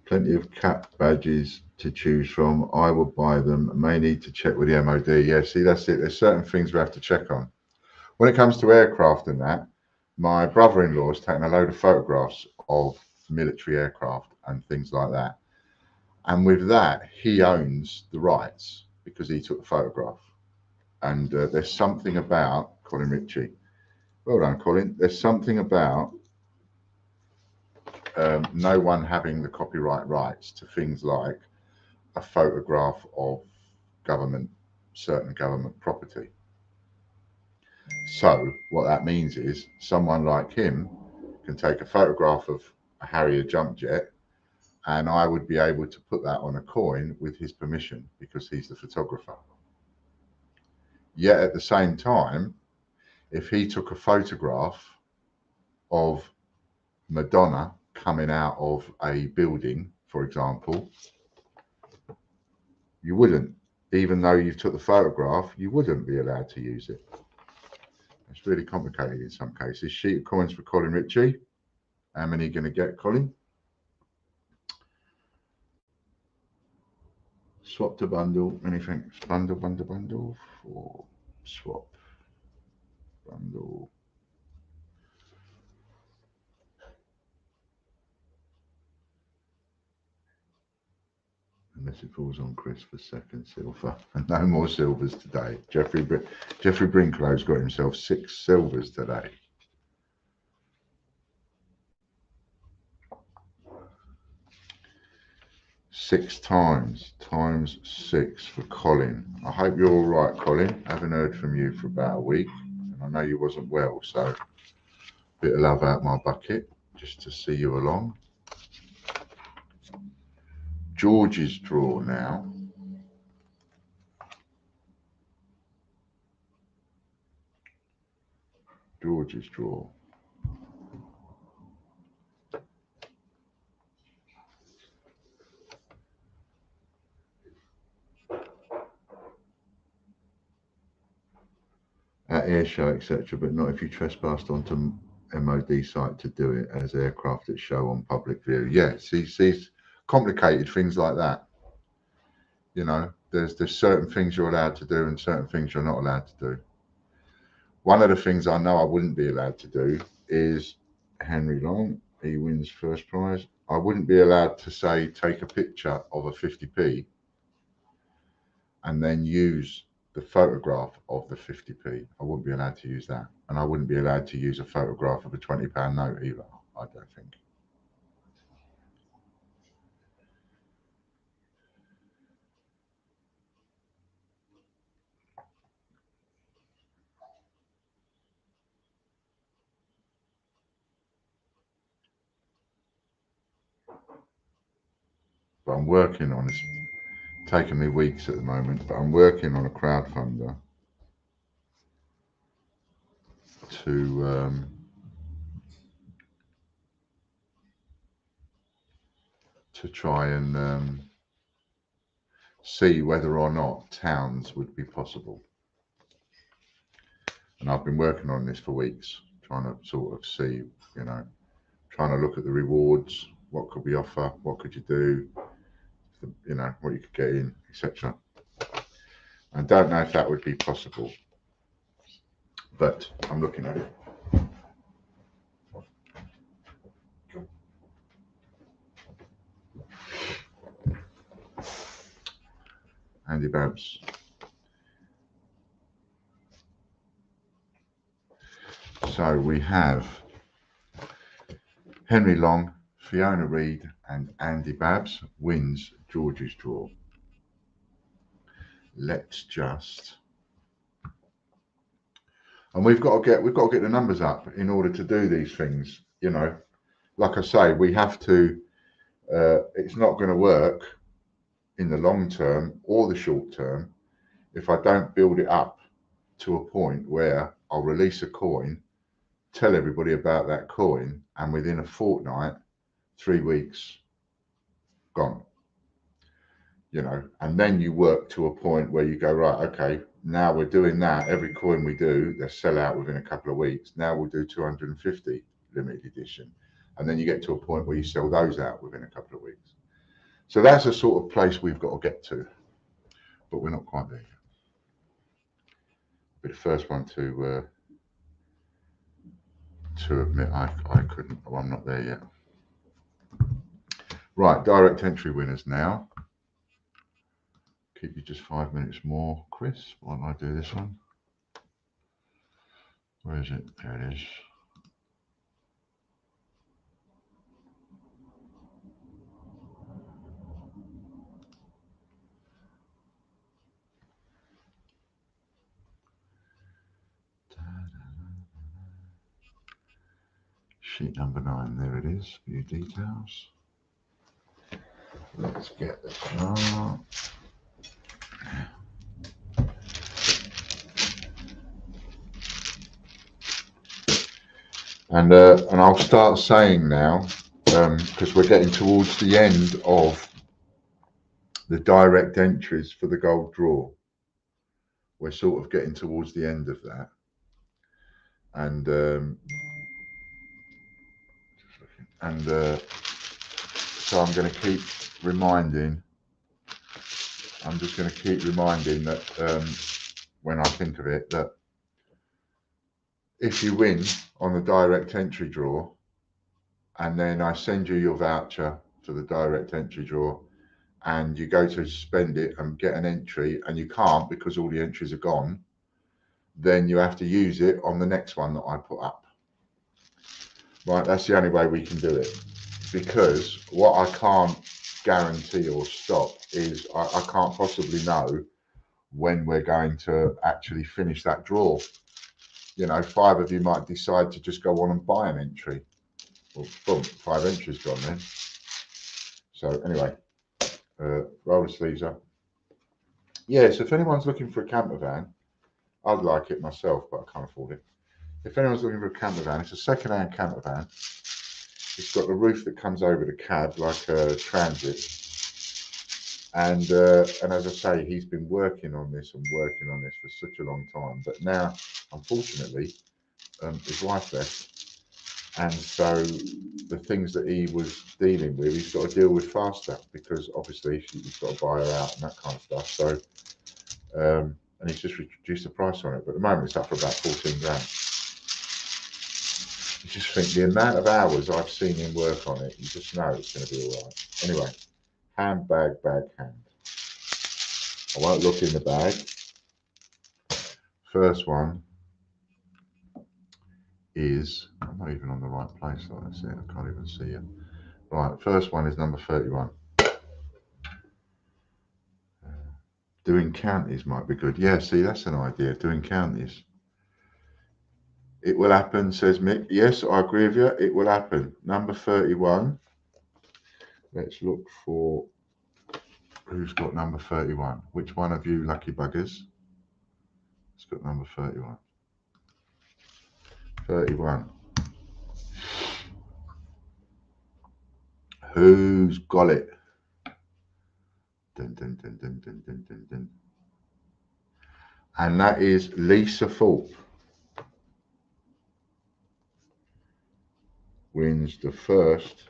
Plenty of cap badges to choose from. I will buy them. May need to check with the MOD. Yeah, see, that's it. There's certain things we have to check on. When it comes to aircraft and that, my brother-in-law has taken a load of photographs of military aircraft and things like that. And with that, he owns the rights because he took the photograph. And there's something about Colin Ritchie. Well done, Colin. There's something about no one having the copyright rights to things like a photograph of certain government property. So what that means is someone like him can take a photograph of a Harrier jump jet, and I would be able to put that on a coin with his permission because he's the photographer. Yet at the same time, if he took a photograph of Madonna coming out of a building, for example, you wouldn't, even though you took the photograph, you wouldn't be allowed to use it. It's really complicated in some cases. Sheet of coins for Colin Ritchie. How many are you going to get, Colin? Swap to bundle. Anything? Bundle. Or swap. Bundle. Unless it falls on Chris for second silver. No more silvers today. Geoffrey Brinklow's got himself 6 silvers today. 6 times 6 for Colin. I hope you're all right, Colin. I haven't heard from you for about a week, and I know you wasn't well, so a bit of love out my bucket just to see you along. George's draw now. George's draw. At air show, etc., but not if you trespassed onto MOD site to do it as aircraft that show on public view. Yeah, see, complicated things like that. You know, there's certain things you're allowed to do and certain things you're not allowed to do. One of the things I know I wouldn't be allowed to do is Henry Long. He wins first prize. I wouldn't be allowed to say take a picture of a 50p and then use the photograph of the 50p. I wouldn't be allowed to use that, and I wouldn't be allowed to use a photograph of a £20 note either, I don't think. But I'm working on, it's taking me weeks at the moment, but I'm working on a crowdfunder to try and see whether or not towns would be possible. And I've been working on this for weeks, trying to sort of see, you know, trying to look at the rewards, what could we offer, what could you do, you know, what you could get in, etc. I don't know if that would be possible, but I'm looking at it. Andy Babs. So we have Henry Long, Fiona Reid and Andy Babs wins George's draw. Let's just, and we've got to get the numbers up in order to do these things. You know, like I say, we have to. It's not going to work in the long term or the short term if I don't build it up to a point where I'll release a coin, tell everybody about that coin, and within a fortnight, 3 weeks, gone. You know, and then you work to a point where you go, right, okay, now we're doing that. Every coin we do, they sell out within a couple of weeks. Now we'll do 250 limited edition. And then you get to a point where you sell those out within a couple of weeks. So that's a sort of place we've got to get to, but we're not quite there yet. Be the first one to admit I couldn't, well, I'm not there yet. Right, direct entry winners now. Keep you just 5 minutes more, Chris. Why don't I do this one? Where is it? There it is. Sheet number 9, there it is, view details. Let's get the chart. And I'll start saying now, because we're getting towards the end of the direct entries for the gold draw. We're sort of getting towards the end of that. And so I'm going to keep reminding, that when I think of it, that if you win on the direct entry draw, and then I send you your voucher for the direct entry draw, and you go to spend it and get an entry, and you can't because all the entries are gone, then you have to use it on the next one that I put up. Right, that's the only way we can do it, because what I can't guarantee or stop is I can't possibly know when we're going to actually finish that draw. You know, 5 of you might decide to just go on and buy an entry. Well, boom, 5 entries gone then. So anyway, roll the sleeves up. Yeah, so if anyone's looking for a camper van, I'd like it myself, but I can't afford it. If anyone's looking for a camper van, it's a second-hand camper van. It's got the roof that comes over the cab like a transit. And as I say, he's been working on this for such a long time. But now, unfortunately, his wife left. And so the things that he was dealing with, he's got to deal with faster because obviously he's got to buy her out and that kind of stuff. So, and he's just reduced the price on it. But at the moment, it's up for about 14 grand. You just think the amount of hours I've seen him work on it, you just know it's going to be all right. Anyway, handbag, bag, hand. I won't look in the bag. First one is, I'm not even on the right place, like I said, I can't even see it. Right, first one is number 31. Doing counties might be good. Yeah, see, that's an idea, doing counties. It will happen, says Mick. Yes, I agree with you, it will happen. Number 31. Let's look for who's got number 31. Which one of you lucky buggers has got number 31? 31. Who's got it? Dun, dun, dun, dun, dun, dun, dun, dun. And that is Lisa Thorpe. Wins the first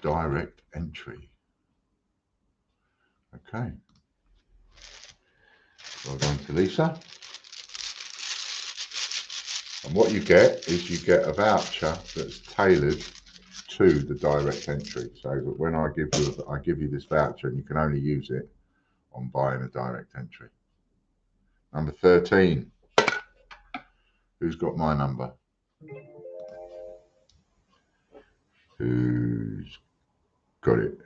direct entry. Okay. Well done to Lisa. And what you get is you get a voucher that's tailored to the direct entry. So that when I give you this voucher, and you can only use it on buying a direct entry. Number 13. Who's got my number? Who's got it?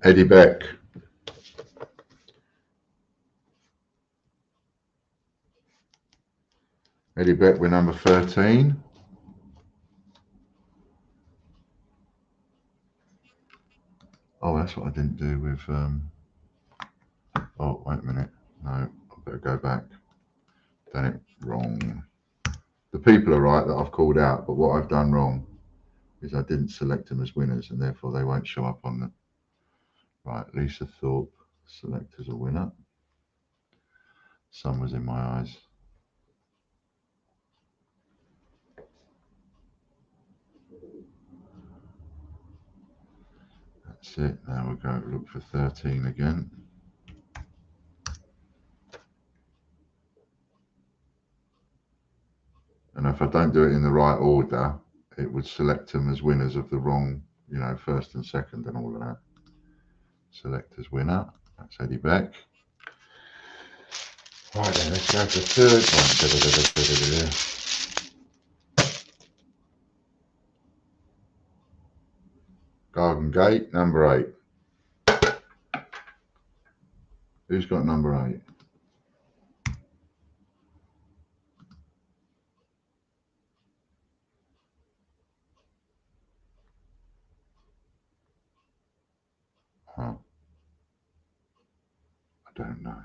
Eddie Beck. Eddie Beck with number 13. Oh, that's what I didn't do with. Oh, wait a minute. No, I better go back. Done it wrong. The people are right that I've called out, but what I've done wrong is I didn't select them as winners, and therefore they won't show up on the. Right, Lisa Thorpe, select as a winner. Sun was in my eyes. That's it. Now we're going to look for 13 again. And if I don't do it in the right order, it would select them as winners of the wrong, you know, first and second and all of that. Select as winner. That's Eddie Beck. Right then, let's go to the third one. Garden Gate, number 8. Who's got number 8? Oh, I don't know.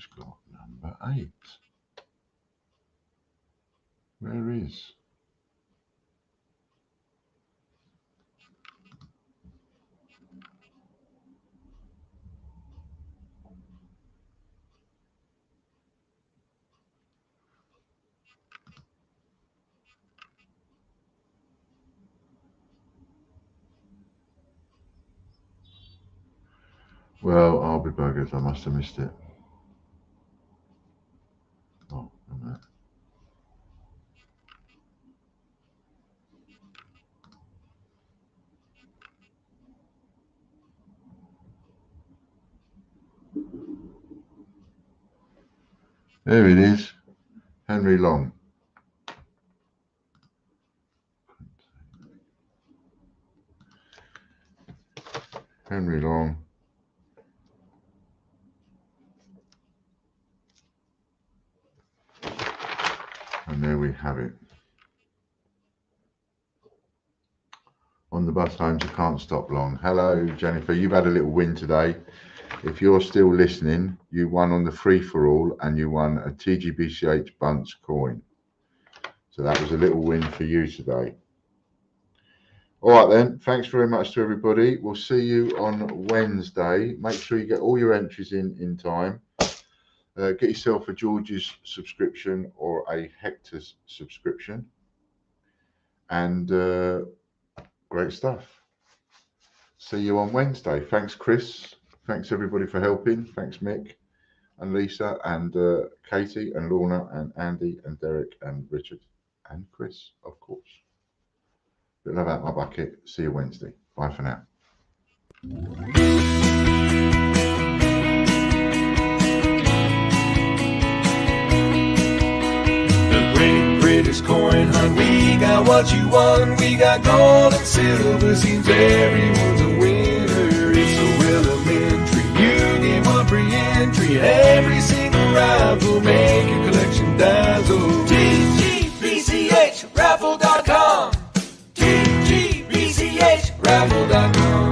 Who's got number 8? Where is? Well, I'll be buggers. I must have missed it. Oh, a minute. There it is. Henry Long. Henry Long. And there we have it. On the bus home to Can't Stop Long. Hello, Jennifer. You've had a little win today. If you're still listening, you won on the free-for-all and you won a TGBCH Bunce coin. So that was a little win for you today. All right then, thanks very much to everybody. We'll see you on Wednesday. Make sure you get all your entries in time. Get yourself a George's subscription or a Hector's subscription. And great stuff. See you on Wednesday. Thanks, Chris. Thanks everybody for helping. Thanks, Mick and Lisa and Katie and Lorna and Andy and Derek and Richard and Chris, of course. Bit love out my bucket. See you Wednesday. Bye for now. The Great British Coin Hunt. We got what you want. We got gold and silver. Seems everyone's a winner. It's so elementary. You get one free entry. Every single rifle make your collection dazzle. TGBCHraffle.com. TGBCHraffle.com.